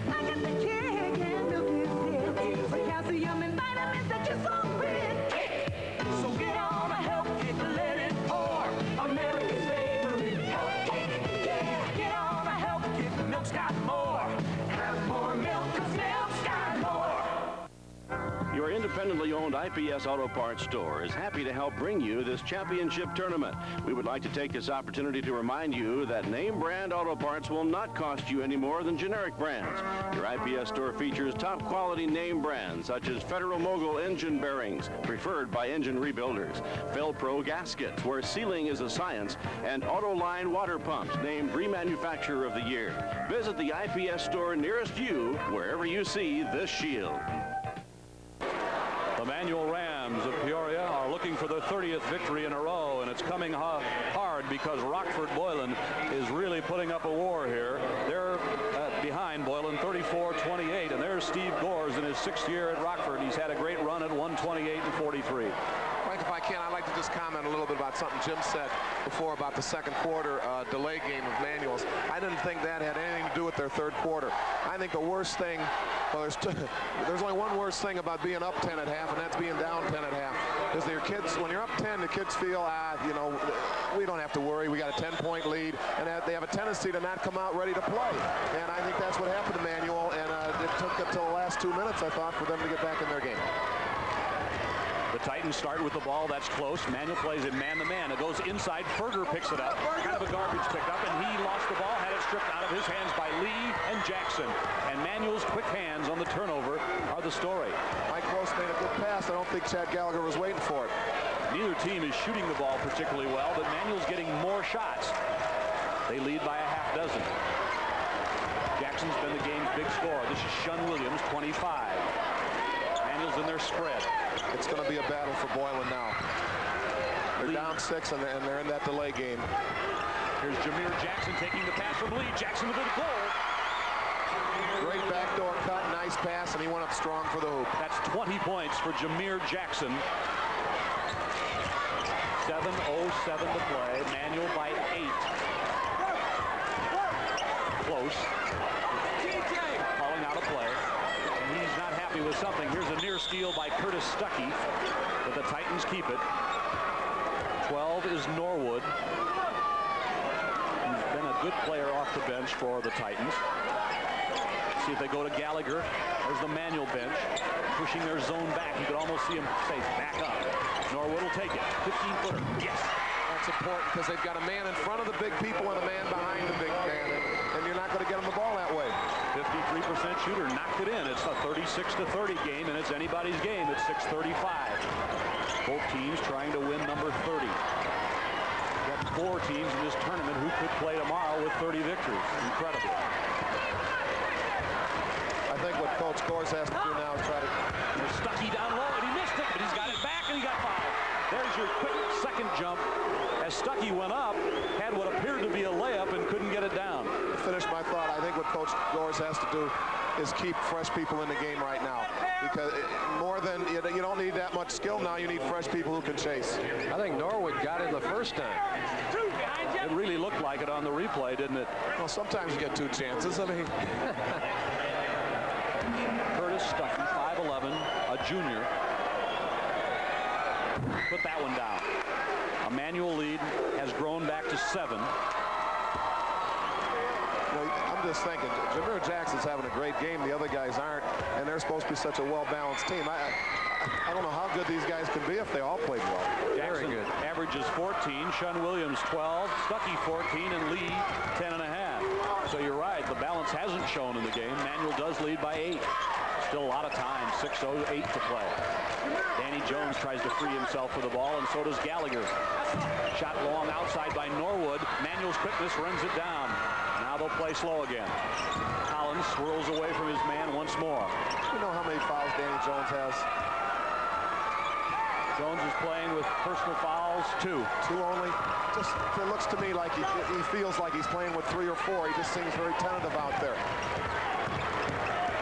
I got the kick and milk is it. For calcium and vitamins that you're so rich. Kick. So get on a health kick, let it pour. America's favorite health kick. Yeah, get on a health kick. Milk's got more. Have more milk, 'cause milk's got more. Your independently owned IPS Auto Parts store is happy to help bring you this championship tournament. We would like to take this opportunity to remind you that name brand auto parts will not cost you any more than generic brands. Your IPS store features top quality name brands such as Federal Mogul engine bearings, preferred by engine rebuilders, Felpro gaskets, where sealing is a science, and Autoline water pumps, named Remanufacturer of the Year. Visit the IPS store nearest you wherever you see this shield. The Manuel Rams of Peoria are looking for their 30th victory in a row, and it's coming hard because Rockford Boylan is really putting up a war here. They're behind Boylan 34-28, and there's Steve Gores in his 6th year at Rockford. He's had a great run at 128 and 43. Mike, if I can, I'd like to just comment a little bit about something Jim said before about the second quarter delay game of Manuel's. I didn't think that had anything to do with their third quarter. I think the worst thing, well, there's only one worse thing about being up 10 at half, and that's being down 10 at half. Is that your kids, when you're up 10, the kids feel, we don't have to worry. We got a 10-point lead, and they have a tendency to not come out ready to play. And I think that's what happened to Manuel, and it took until the last 2 minutes, I thought, for them to get back in their game. The Titans start with the ball. That's close. Manuel plays it man-to-man. It goes inside. Ferger picks it up. Kind of a garbage pickup, and he lost the ball, had it stripped out of his hands by Lee and Jackson. And Manuel's quick hands on the turnover are the story. Mike Close made a good pass. I don't think Chad Gallagher was waiting for it. Neither team is shooting the ball particularly well, but Manuel's getting more shots. They lead by a half dozen. Jackson's been the game's big scorer. This is Shun Williams, 25. Manuel's in their spread. It's going to be a battle for Boylan now. They're down 6, and they're in that delay game. Here's Jameer Jackson taking the pass from Lee. Jackson to the goal. Great backdoor cut, nice pass, and he went up strong for the hoop. That's 20 points for Jameer Jackson. 7:07 to play. Manual by 8. Close. Calling out a play. And he's not happy with something. Here's a near steal by Curtis Stuckey, but the Titans keep it. 12 is Norwood. He's been a good player off the bench for the Titans. See if they go to Gallagher. There's the Manual bench pushing their zone back. You could almost see him say back up. Norwood will take it. 15-footer. Yes. That's important because they've got a man in front of the big people and a man behind the big man, and you're not going to get them the ball that way. 53% shooter knocked it in. It's a 36-30 game, and it's anybody's game at 6:35. Both teams trying to win number 30. We've got 4 teams in this tournament who could play tomorrow with 30 victories. Incredible. I think what Coach Gores has to do now is try to... Stuckey down low, and he missed it, but he's got it back, and he got fouled. There's your quick second jump as Stuckey went up, had what appeared to be a layup, and couldn't get it down. To finish my thought, I think what Coach Gores has to do is keep fresh people in the game right now. Because more than, you don't need that much skill now, you need fresh people who can chase. I think Norwood got it the first time. It really looked like it on the replay, didn't it? Well, sometimes you get 2 chances. I mean... Curtis Stuckey, 5'11", a junior. Put that one down. A Manual lead has grown back to 7. I'm just thinking, Jameer Jackson's having a great game. The other guys aren't, and they're supposed to be such a well-balanced team. I don't know how good these guys can be if they all played well. Jackson very good. Averages 14, Shun Williams 12, Stuckey 14, and Lee 10.5. So you're right, the balance hasn't shown in the game. Manual does lead by 8. Still a lot of time, 6:08 to play. Danny Jones tries to free himself with the ball, and so does Gallagher. Shot long outside by Norwood. Manual's quickness runs it down. Now they'll play slow again. Collins swirls away from his man once more. You know how many fouls Danny Jones has? Jones is playing with personal fouls, 2. 2 only. Just, it looks to me like he feels like he's playing with 3 or 4. He just seems very tentative out there.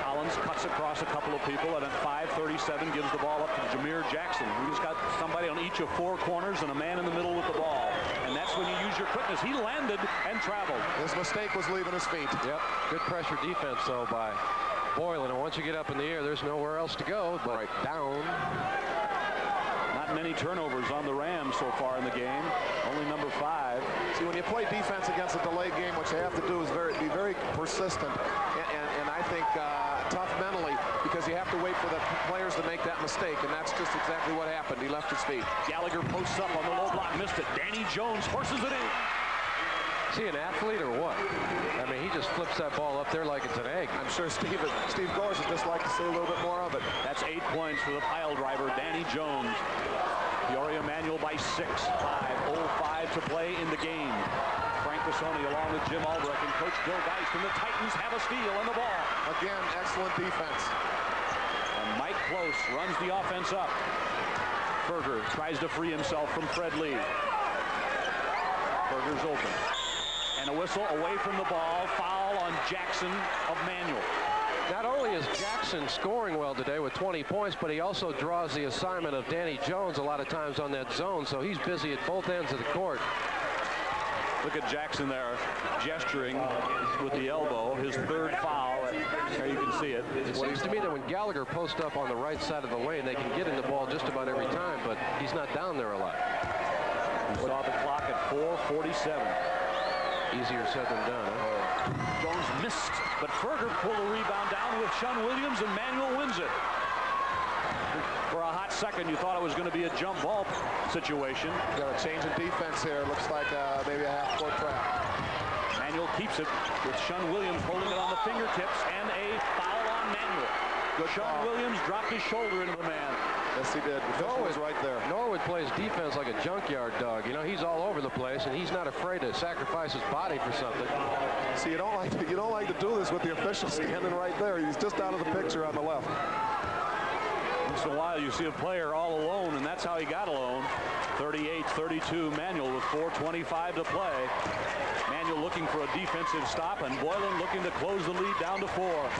Collins cuts across a couple of people, and at 5:37 gives the ball up to Jameer Jackson. He's got somebody on each of 4 corners and a man in the middle with the ball. And that's when you use your quickness. He landed and traveled. His mistake was leaving his feet. Yep. Good pressure defense, though, by Boylan. And once you get up in the air, there's nowhere else to go but down. Not many turnovers on the Rams so far in the game. Only number 5. See, when you play defense against a delay game, what you have to do is be very persistent and I think tough mentally, because you have to wait for the players to make that mistake, and that's just exactly what happened. He left his feet. Gallagher posts up on the low block, missed it. Danny Jones horses it in. Is he an athlete or what? I mean, he just flips that ball up there like it's an egg. I'm sure Steve Gores would just like to see a little bit more of it. That's 8 points for the pile driver, Danny Jones. Peoria Manual by 6. 5:05 to play in the game. Frank Cassoni along with Jim Albrecht and Coach Bill Geist, and the Titans have a steal on the ball. Again, excellent defense. And Mike Close runs the offense up. Berger tries to free himself from Fred Lee. Berger's open. And a whistle away from the ball. Foul on Jackson of Manual. Not only is Jackson scoring well today with 20 points, but he also draws the assignment of Danny Jones a lot of times on that zone, so he's busy at both ends of the court. Look at Jackson there gesturing with the elbow, his 3rd foul. There you can see it. It seems to me that when Gallagher posts up on the right side of the lane, they can get in the ball just about every time, but he's not down there a lot. We saw the clock at 4:47. Easier said than done, huh? Jones missed, but Ferger pulled a rebound down with Shun Williams, and Manual wins it. For a hot second, you thought it was going to be a jump ball situation. Got a change in defense here. Looks like maybe a half-court trap. Manual keeps it with Shun Williams holding it on the fingertips, and a foul on Manual. Good Shun foul. Williams dropped his shoulder into the man. Yes, he did. Norwood right there. Norwood plays defense like a junkyard dog. You know, he's all over the place, and he's not afraid to sacrifice his body for something. See, you don't like to do this with the official standing right there. He's just out of the picture on the left. Once in a while, you see a player all alone, and that's how he got alone. 38-32, Manuel with 4:25 to play. Manuel looking for a defensive stop, and Boylan looking to close the lead down to 4.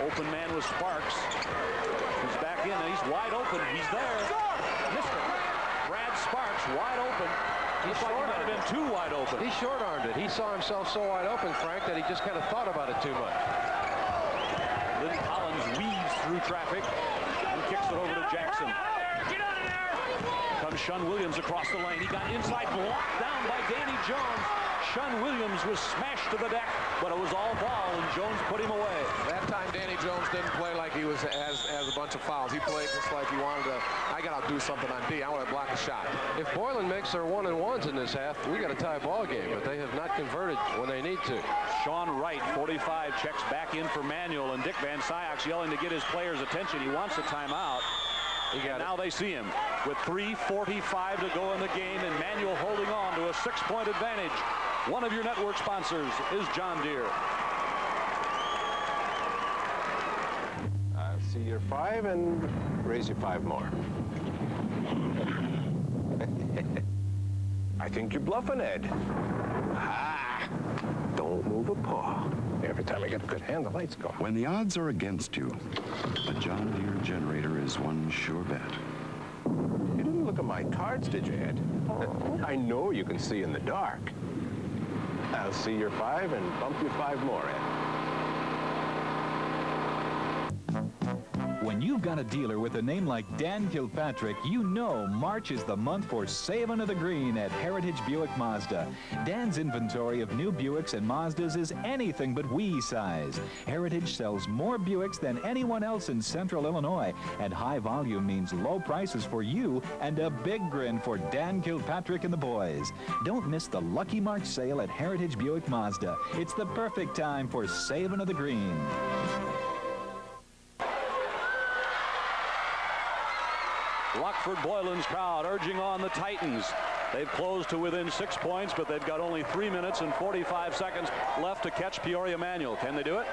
Open man was Sparks. He's back in, and he's wide open. He's there. Missed it. Brad Sparks wide open. He might have been too wide open. He short-armed it. He saw himself so wide open, Frank, that he just kind of thought about it too much. Lynn Collins weaves through traffic and kicks it over to Jackson. Get out of there! Comes Shun Williams across the lane. He got inside, blocked down by Danny Jones. Shun Williams was smashed to the deck, but it was all ball, and Jones put him away. That time, Danny Jones didn't play like he was as a bunch of fouls. He played just like he wanted to. I got to do something on D. I want to block a shot. If Boylan makes their 1-and-1s in this half, we got a tie ball game, but they have not converted when they need to. Sean Wright, 45, checks back in for Manuel, and Dick Van Syx yelling to get his players' attention. He wants a timeout. Now they see him with 3:45 to go in the game, and Manuel holding on to a 6-point advantage. One of your network sponsors is John Deere. See your 5 and raise you 5 more. I think you're bluffing, Ed. Ah, don't move a paw. Every time I get a good hand, the lights go. When the odds are against you, a John Deere generator is one sure bet. You didn't look at my cards, did you, Ed? Oh. I know you can see in the dark. I'll see your 5 and bump you 5 more, Ed. When you've got a dealer with a name like Dan Kilpatrick, you know March is the month for saving of the green at Heritage Buick Mazda. Dan's inventory of new Buicks and Mazdas is anything but wee size. Heritage sells more Buicks than anyone else in central Illinois, and high volume means low prices for you and a big grin for Dan Kilpatrick and the boys. Don't miss the Lucky March sale at Heritage Buick Mazda. It's the perfect time for saving of the green. Rockford Boylan's crowd urging on the Titans. They've closed to within 6 points, but they've got only 3 minutes and 45 seconds left to catch Peoria Manual. Can they do it?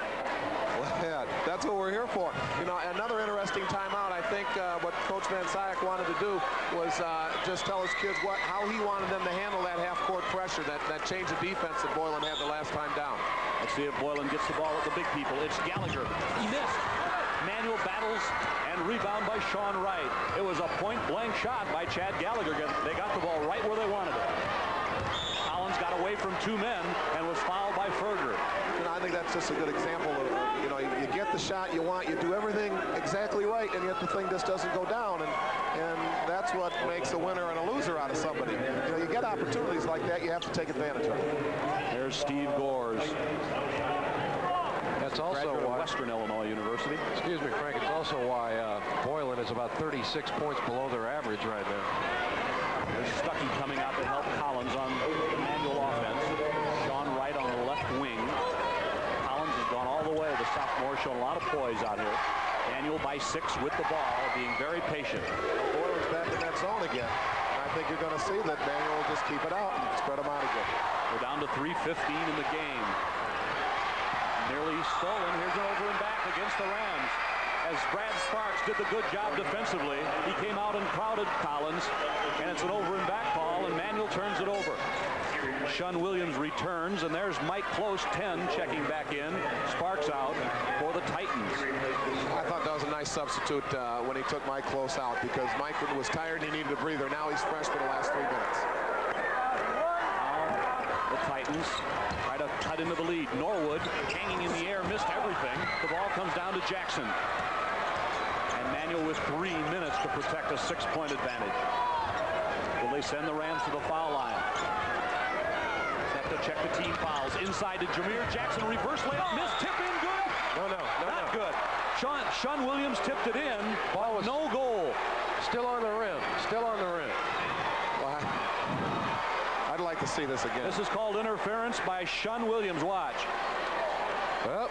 Well, yeah, that's what we're here for. You know, another interesting timeout. I think what Coach Van Syx wanted to do was just tell his kids how he wanted them to handle that half-court pressure, that change of defense that Boylan had the last time down. Let's see if Boylan gets the ball with the big people. It's Gallagher. He missed. Manual battles and rebound by Sean Wright. It was a point-blank shot by Chad Gallagher. They got the ball right where they wanted it. Collins got away from 2 men and was fouled by Ferger. You know, I think that's just a good example of, you know, you get the shot you want, you do everything exactly right, and yet the thing just doesn't go down, and that's what makes a winner and a loser out of somebody. You know, you get opportunities like that, you have to take advantage of it. There's Steve Gores. That's also why Western Illinois University. Excuse me, Frank. It's also why Boylan is about 36 points below their average right now. There's Stuckey coming out to help Collins on the Manual offense. Sean Wright on the left wing. Collins has gone all the way. The sophomore showing a lot of poise out here. Manual by 6 with the ball, being very patient. Boylan's back in that zone again. I think you're going to see that Manual will just keep it out and spread them out again. We're down to 3:15 in the game. Nearly stolen. Here's an over and back against the Rams. As Brad Sparks did the good job defensively, he came out and crowded Collins, and it's an over and back ball, and Manual turns it over. Shun Williams returns, and there's Mike Close, 10, checking back in. Sparks out for the Titans. I thought that was a nice substitute when he took Mike Close out, because Mike was tired and he needed a breather. Now he's fresh for the last 3 minutes. The Titans try to cut into the lead. Norwood hanging in the air, missed everything. The ball comes down to Jackson. And Manual with 3 minutes to protect a 6-point advantage. Will they send the Rams to the foul line? Have to check the team fouls. Inside to Jameer Jackson, reverse layup, missed, tip in, good. Not good. Shun Williams tipped it in. Ball was no goal. Still on the rim. Still on the rim. Well, I'd like to see this again. This is called interference by Shun Williams. Watch. Well,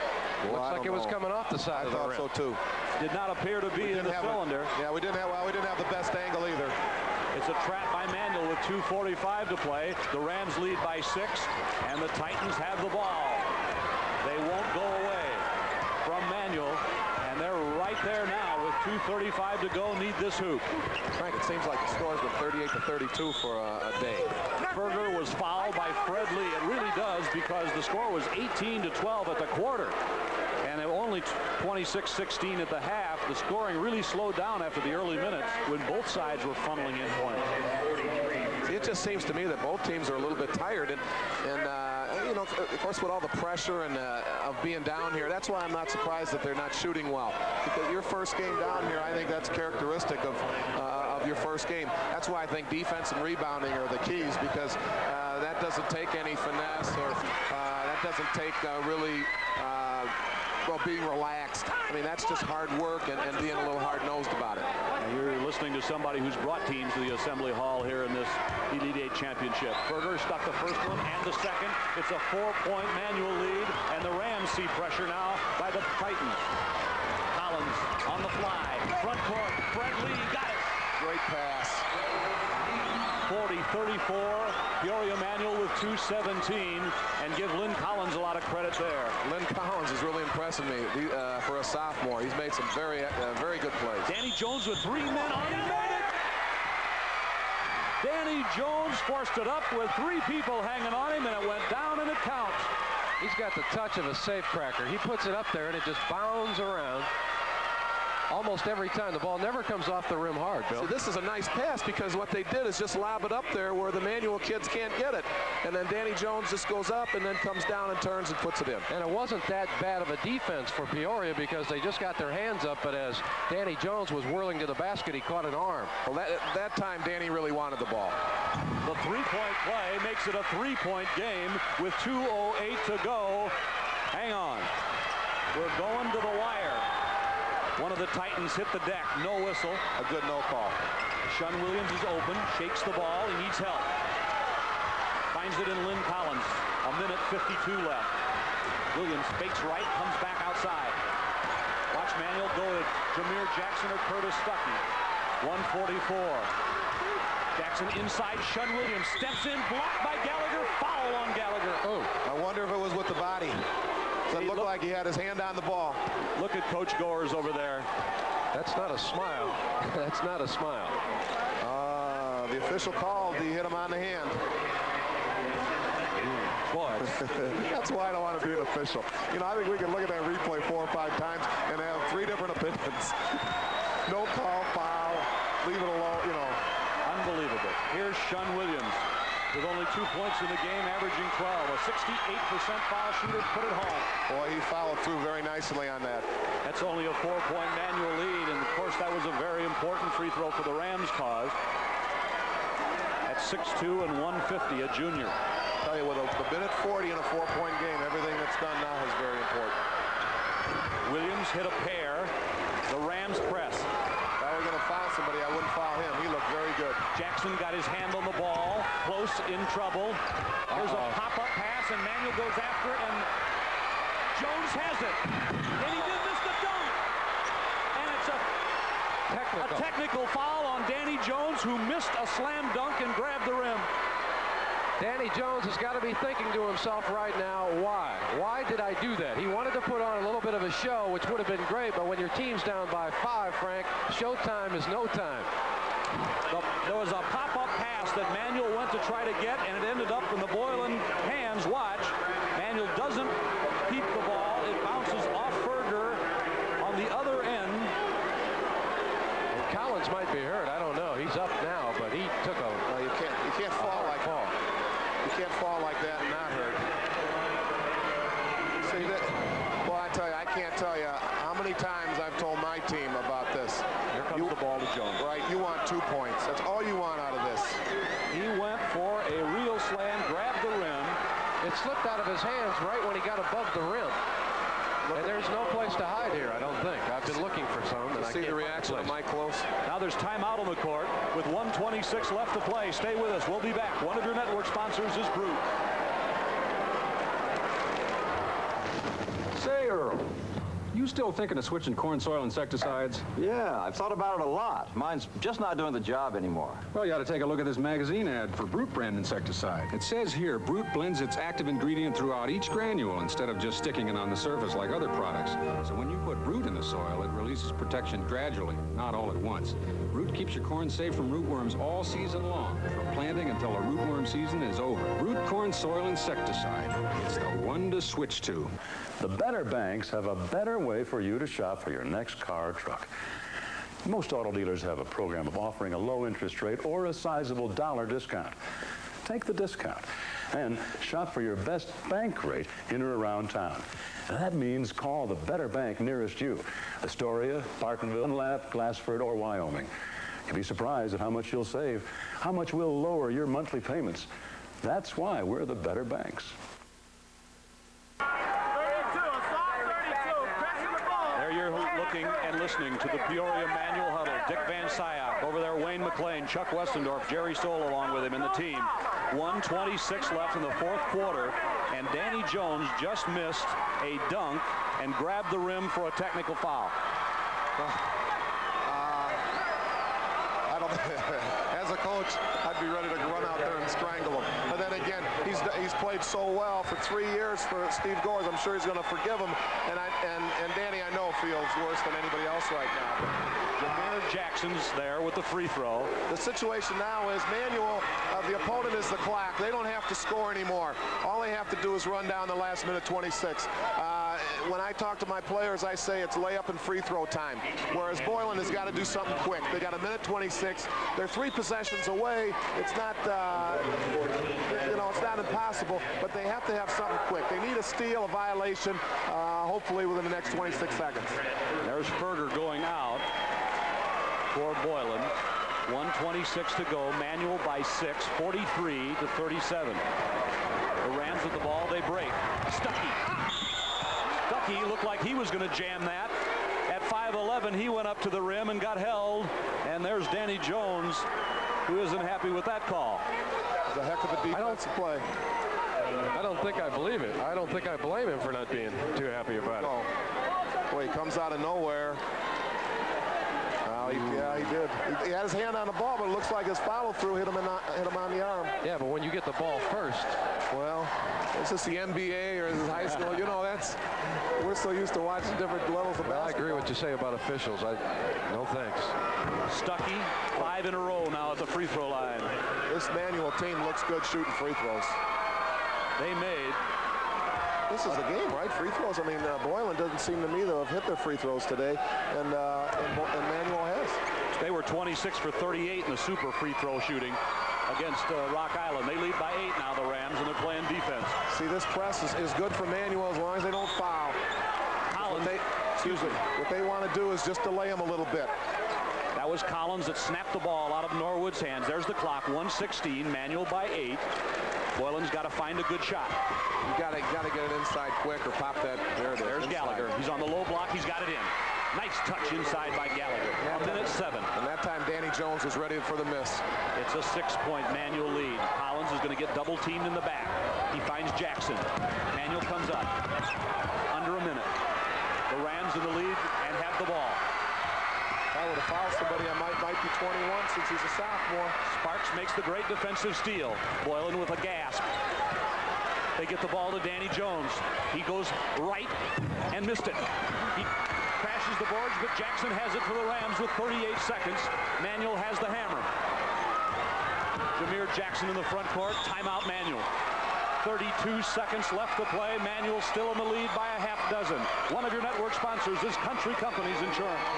looks like it was coming off the side of the rim. I thought so too. Did not appear to be in the cylinder. Yeah, we didn't have the best angle either. It's a trap by Manual with 2:45 to play. The Rams lead by 6, and the Titans have the ball. They won't go away from Manual, and they're right there now with 2:35 to go. Need this hoop. Frank, it seems like the score's been 38-32 for a day. Berger was fouled by Fred Lee. It really does, because the score was 18-12 at the quarter. And it only 26-16 at the half. The scoring really slowed down after the early minutes when both sides were funneling in points. See, it just seems to me that both teams are a little bit tired, and you know, of course, with all the pressure and of being down here, that's why I'm not surprised that they're not shooting well. Because your first game down here, I think that's characteristic of your first game. That's why I think defense and rebounding are the keys, because that doesn't take any finesse, or that doesn't take really well, being relaxed. I mean, that's just hard work and being a little hard-nosed about it. And you're listening to somebody who's brought teams to the Assembly Hall here in this Elite Eight championship. Berger stuck the first one and the second. It's a 4-point manual lead, and the Rams see pressure now by the Titans. Collins on the fly. Front court. Fred Lee got it. Great pass. 40-34. Peoria Manual with 2:17, and give Lynn Collins a lot of credit there. Lynn Collins is really impressing me for a sophomore. He's made some very good plays. Danny Jones with 3 men on him. Made it! Danny Jones forced it up with 3 people hanging on him, and it went down, and it counts. He's got the touch of a safecracker. He puts it up there, and it just bounds around. Almost every time. The ball never comes off the rim hard, Bill. So this is a nice pass, because what they did is just lob it up there where the manual kids can't get it. And then Danny Jones just goes up and then comes down and turns and puts it in. And it wasn't that bad of a defense for Peoria, because they just got their hands up, but as Danny Jones was whirling to the basket, he caught an arm. Well, that time Danny really wanted the ball. The 3-point play makes it a 3-point game with 2:08 to go. Hang on. We're going to the wire. One of the Titans hit the deck. No whistle. A good no call. Shun Williams is open. Shakes the ball. He needs help. Finds it in Lynn Collins. 1:52 left. Williams fakes right. Comes back outside. Watch Manuel go to Jameer Jackson or Curtis Stuckey. 1:44. Jackson inside. Shun Williams steps in. Blocked by Gallagher. Foul on Gallagher. Oh, I wonder if it was with the body. It looked like he had his hand on the ball. Look at Coach Gores over there. That's not a smile. That's not a smile. The official called. He hit him on the hand. Boy. That's why I don't want to be an official. You know, I think we can look at that replay 4 or 5 times and have 3 different opinions. No call, foul, leave it alone, you know. Unbelievable. Here's Shun Williams with only 2 points in the game, averaging 12. A 68% foul shooter, put it home. Boy, he followed through very nicely on that. That's only a 4-point manual lead, and of course that was a very important free throw for the Rams' cause. At 6'2" and 150, a junior. I tell you, with a minute 40 in a 4-point game, everything that's done now is very important. Williams hit a pair. The Rams press. If I were going to foul somebody, I wouldn't foul him. He looked very good. Jackson got his hand on the ball. Close, in trouble. There's a pop-up pass, and Manuel goes after it, and Jones has it. And he did miss the dunk. And it's a technical foul on Danny Jones, who missed a slam dunk and grabbed the rim. Danny Jones has got to be thinking to himself right now, why? Why did I do that? He wanted to put on a little bit of a show, which would have been great, but when your team's down by 5, Frank, showtime is no time. There was a pop-up pass that Manuel went to try to get, and it ended up in the Boylan hands. Watch. Manuel doesn't keep the ball. It bounces off Berger on the other end. And Collins might be hurt. I don't know. He's up now, but he took a... you can't fall like that. You can't fall like that and not hurt. See that? Well, I tell you, I can't tell you how many times I've told my team about this. Here comes the ball to Jones. Right, you want 2 points. That's all you want out of this. He went for a real slam, grabbed the rim. It slipped out of his hands right when he got above the rim. And there's no place to hide here, I don't think. I've been looking for some. And I see the reaction of Mike Close. Now there's timeout on the court with 1:26 left to play. Stay with us. We'll be back. One of your network sponsors is Brute. Say, Earl, you you still thinking of switching corn soil insecticides? Yeah, I've thought about it a lot. Mine's just not doing the job anymore. Well, you ought to take a look at this magazine ad for Brute brand insecticide. It says here, Brute blends its active ingredient throughout each granule instead of just sticking it on the surface like other products. So when you put Brute in the soil, it releases protection gradually, not all at once. Brute keeps your corn safe from rootworms all season long, from planting until the rootworm season is over. Brute corn soil insecticide. It's the one to switch to. The better banks have a better way for you to shop for your next car or truck. Most auto dealers have a program of offering a low interest rate or a sizable dollar discount. Take the discount and shop for your best bank rate in or around town. That means call the better bank nearest you. Astoria, Bartonville, Dunlap, Glassford, or Wyoming. You'll be surprised at how much you'll save, how much will lower your monthly payments. That's why we're the better banks. There you're looking and listening to the Peoria Manual Huddle. Dick Van Sciak over there, Wayne McLean, Chuck Westendorf, Jerry Stoll along with him in the team. 1:26 left in the fourth quarter, and Danny Jones just missed a dunk and grabbed the rim for a technical foul. I don't. As a coach, I'd be ready to run out there and strangle him. But then again, he's played so well for 3 years for Steve Gores. I'm sure he's going to forgive him. And Danny, I know, feels worse than anybody else right now. Jameer Jackson's there with the free throw. The situation now is Manual, the opponent is the clock. They don't have to score anymore. All they have to do is run down the last minute 26. When I talk to my players, I say it's layup and free throw time. Whereas Boylan has got to do something quick. They got a minute 26. They're 3 possessions away. It's not, it's not impossible, but they have to have something quick. They need a steal, a violation, hopefully within the next 26 seconds. There's Berger going out for Boylan. 1:26 to go. Manual by 6, 43-37. The Rams with the ball, they break. Stuckey looked like he was going to jam that. At 5'11", he went up to the rim and got held. And there's Danny Jones, who isn't happy with that call. It's a heck of a defensive play. I don't think I believe it. I don't think I blame him for not being too happy about it. Oh. Boy, he comes out of nowhere. Yeah, he did. He had his hand on the ball, but it looks like his follow-through hit him on the arm. Yeah, but when you get the ball first. Well, is this the NBA or is this high school? We're so used to watching different levels of basketball. I agree with what you say about officials. No thanks. Stuckey, 5 in a row now at the free throw line. This Manual team looks good shooting free throws. They made. This is the game, right? Free throws. I mean, Boylan doesn't seem to me to have hit their free throws today, and Manual has. They were 26 for 38 in the super free throw shooting against Rock Island. They lead by 8 now, the Rams, and they're playing defense. See, this press is good for Manual as long as they don't foul. Collins, what they want to do is just delay them a little bit. That was Collins that snapped the ball out of Norwood's hands. There's the clock, 1:16, Manual by 8. Boylan's got to find a good shot. You got to get it inside quick or pop that. There it is. There's Gallagher. He's on the low block. He's got it in. Nice touch inside by Gallagher. 1:07. And that time Danny Jones was ready for the miss. It's a 6-point Manual lead. Collins is going to get double teamed in the back. He finds Jackson. Manual comes up. Under a minute. The Rams in the lead and have the ball. If I would have fouled somebody, I might be 21 since he's a sophomore. Sparks makes the great defensive steal. Boylan with a gasp. They get the ball to Danny Jones. He goes right and missed it. He crashes the boards, but Jackson has it for the Rams with 38 seconds. Manual has the hammer. Jameer Jackson in the front court. Timeout Manual. 32 seconds left to play. Manual still in the lead by a half dozen. One of your network sponsors is Country Companies Insurance.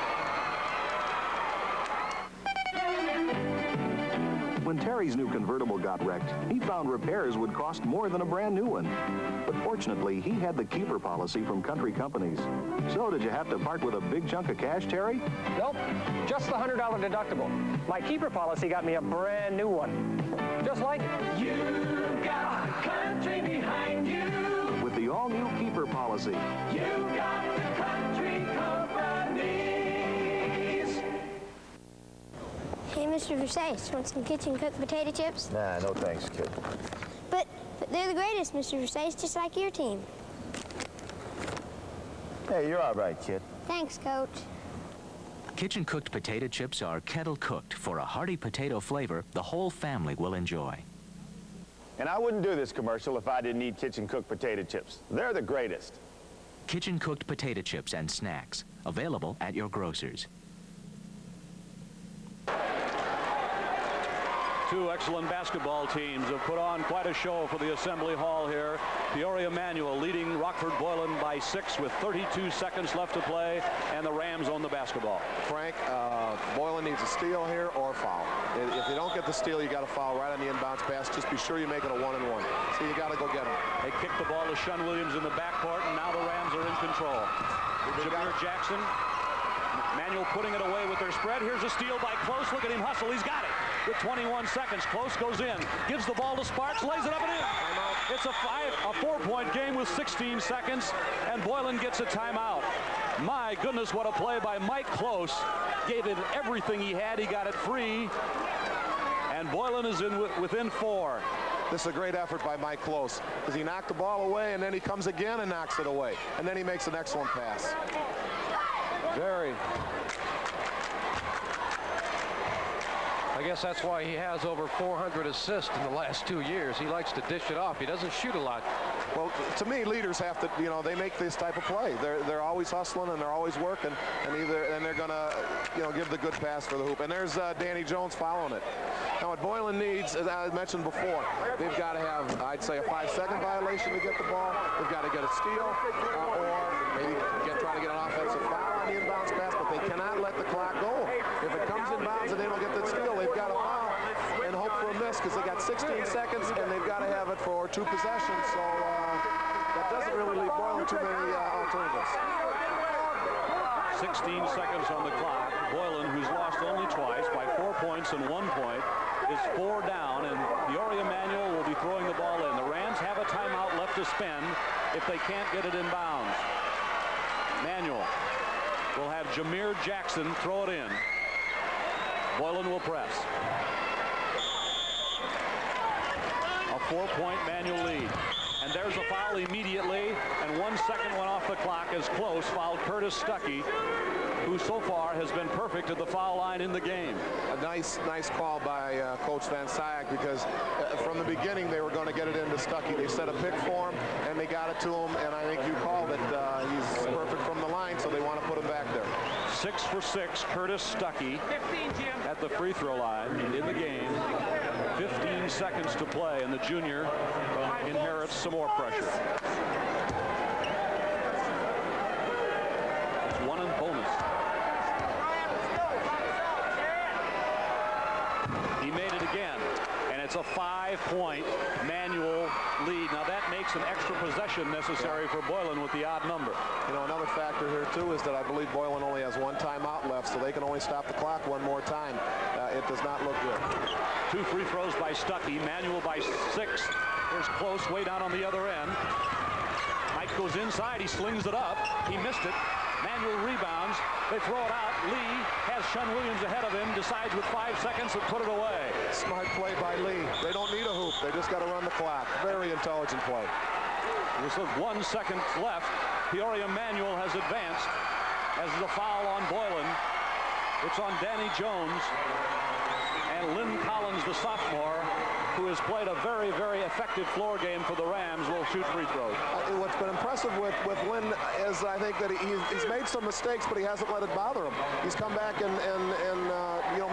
When Terry's new convertible got wrecked, he found repairs would cost more than a brand new one. But fortunately, he had the keeper policy from Country Companies. So did you have to part with a big chunk of cash, Terry? Nope, just the $100 deductible. My keeper policy got me a brand new one. Just like it. You got Country behind you. With the all-new keeper policy. You got the Country Companies. Hey, Mr. Versace, want some kitchen-cooked potato chips? Nah, no thanks, kid. But they're the greatest, Mr. Versace, just like your team. Hey, you're all right, kid. Thanks, Coach. Kitchen-cooked potato chips are kettle-cooked for a hearty potato flavor the whole family will enjoy. And I wouldn't do this commercial if I didn't eat kitchen-cooked potato chips. They're the greatest. Kitchen-cooked potato chips and snacks, available at your grocers. Two excellent basketball teams have put on quite a show for the Assembly Hall here. Peoria Manual leading Rockford Boylan by 6 with 32 seconds left to play, and the Rams own the basketball. Frank, Boylan needs a steal here or a foul. If you don't get the steal, you got to foul right on the inbounds pass. Just be sure you make it a 1-and-1. So you got to go get them. They kick the ball to Shun Williams in the backcourt, and now the Rams are in control. Jameer Jackson, Manual putting it away with their spread. Here's a steal by Close. Look at him hustle. He's got it. With 21 seconds, Close goes in, gives the ball to Sparks, lays it up and in. It's a 4-point game with 16 seconds, and Boylan gets a timeout. My goodness, what a play by Mike Close. Gave it everything he had. He got it free, and Boylan is within 4. This is a great effort by Mike Close, because he knocked the ball away, and then he comes again and knocks it away, and then he makes an excellent pass. I guess that's why he has over 400 assists in the last 2 years. He likes to dish it off. He doesn't shoot a lot. Well, to me, leaders have to, they make this type of play. They're always hustling and they're always working, and they're gonna, give the good pass for the hoop. And there's Danny Jones following it. Now, what Boylan needs, as I mentioned before, they've got to have, I'd say, a 5-second violation to get the ball. They've got to get a steal, or maybe try to get an offensive foul on the inbounds pass, but they cannot let the clock go. If it comes inbounds and they don't get that steal, they've got to foul and hope for a miss, because they got 16 seconds and they've got to have it for 2 possessions. So that doesn't really leave Boylan too many alternatives. 16 seconds on the clock. Boylan, who's lost only twice by 4 points and 1 point, is 4 down, and Peoria Manual will be throwing the ball in. The Rams have a timeout left to spend if they can't get it in bounds. Manual will have Jameer Jackson throw it in. Boylan will press. A 4-point Manual lead. And there's a foul immediately, and 1 second went off the clock as Close fouled Curtis Stuckey, who so far has been perfect at the foul line in the game. A nice call by Coach Van Syak, because from the beginning they were going to get it into Stuckey. They set a pick for him, and they got it to him, and I think you called it. He's perfect from the line, so they want to put him back there. 6 for 6, Curtis Stuckey at the free throw line in the game. 15 seconds to play, and the junior inherits some more pressure. It's 1 and bonus. He made it again, and it's a 5-point Manual lead. Now that makes an extra possession necessary for Boylan with the odd number. Another factor here too is that I believe Boylan only has 1 timeout left, so they can only stop the clock 1 more time. It does not look good. 2 free throws by Stuckey. Manual by 6. Here's Close way down on the other end. Mike goes inside. He slings it up. He missed it. Manual rebounds. They throw it out. Lee has Shun Williams ahead of him. Decides with 5 seconds to put it away. Smart play by Lee. They don't need a hoop. They just got to run the clock. Very intelligent play. With 1 second left, Peoria Manual has advanced as the foul on Boylan. It's on Danny Jones. And Lynn Collins, the sophomore, who has played a very, very effective floor game for the Rams, will shoot free throws. What's been impressive with Lynn is, I think, that he's made some mistakes, but he hasn't let it bother him. He's come back and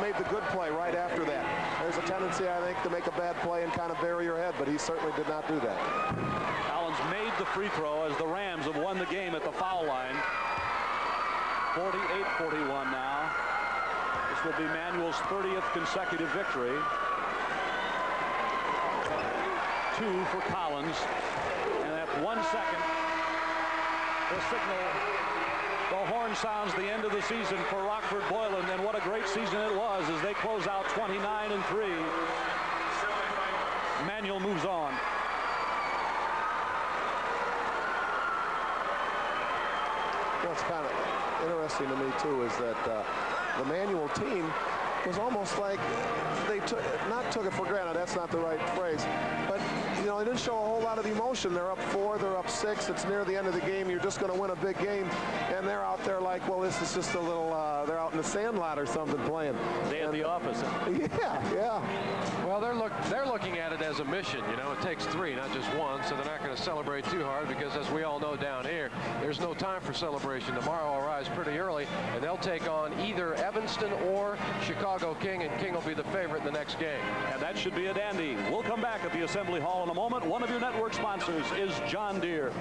made the good play right after that. There's a tendency, I think, to make a bad play and kind of bury your head, but he certainly did not do that. Collins made the free throw as the Rams have won the game at the foul line. 48-41 now. This will be Manual's 30th consecutive victory. 2 for Collins, and at 1 second, the signal, the horn sounds the end of the season for Rockford Boylan, and what a great season it was as they close out 29-3. Manual moves on. What's kind of interesting to me too is that the Manual team was almost like they took it for granted. That's not the right phrase. But, you know, they didn't show a whole lot of emotion. They're up 4, they're up 6. It's near the end of the game. You're just going to win a big game. And they're out there like, well, this is just a little, they're out in the sandlot or something playing. Day at the office. Yeah. Well, they're looking at it as a mission. You know, it takes 3, not just 1, so they're not going to celebrate too hard because, as we all know down here, there's no time for celebration. Tomorrow will rise pretty early, and they'll take on either Evanston or Chicago King, and King will be the favorite in the next game. And that should be a dandy. We'll come back at the Assembly Hall in a moment. One of your network sponsors is John Deere.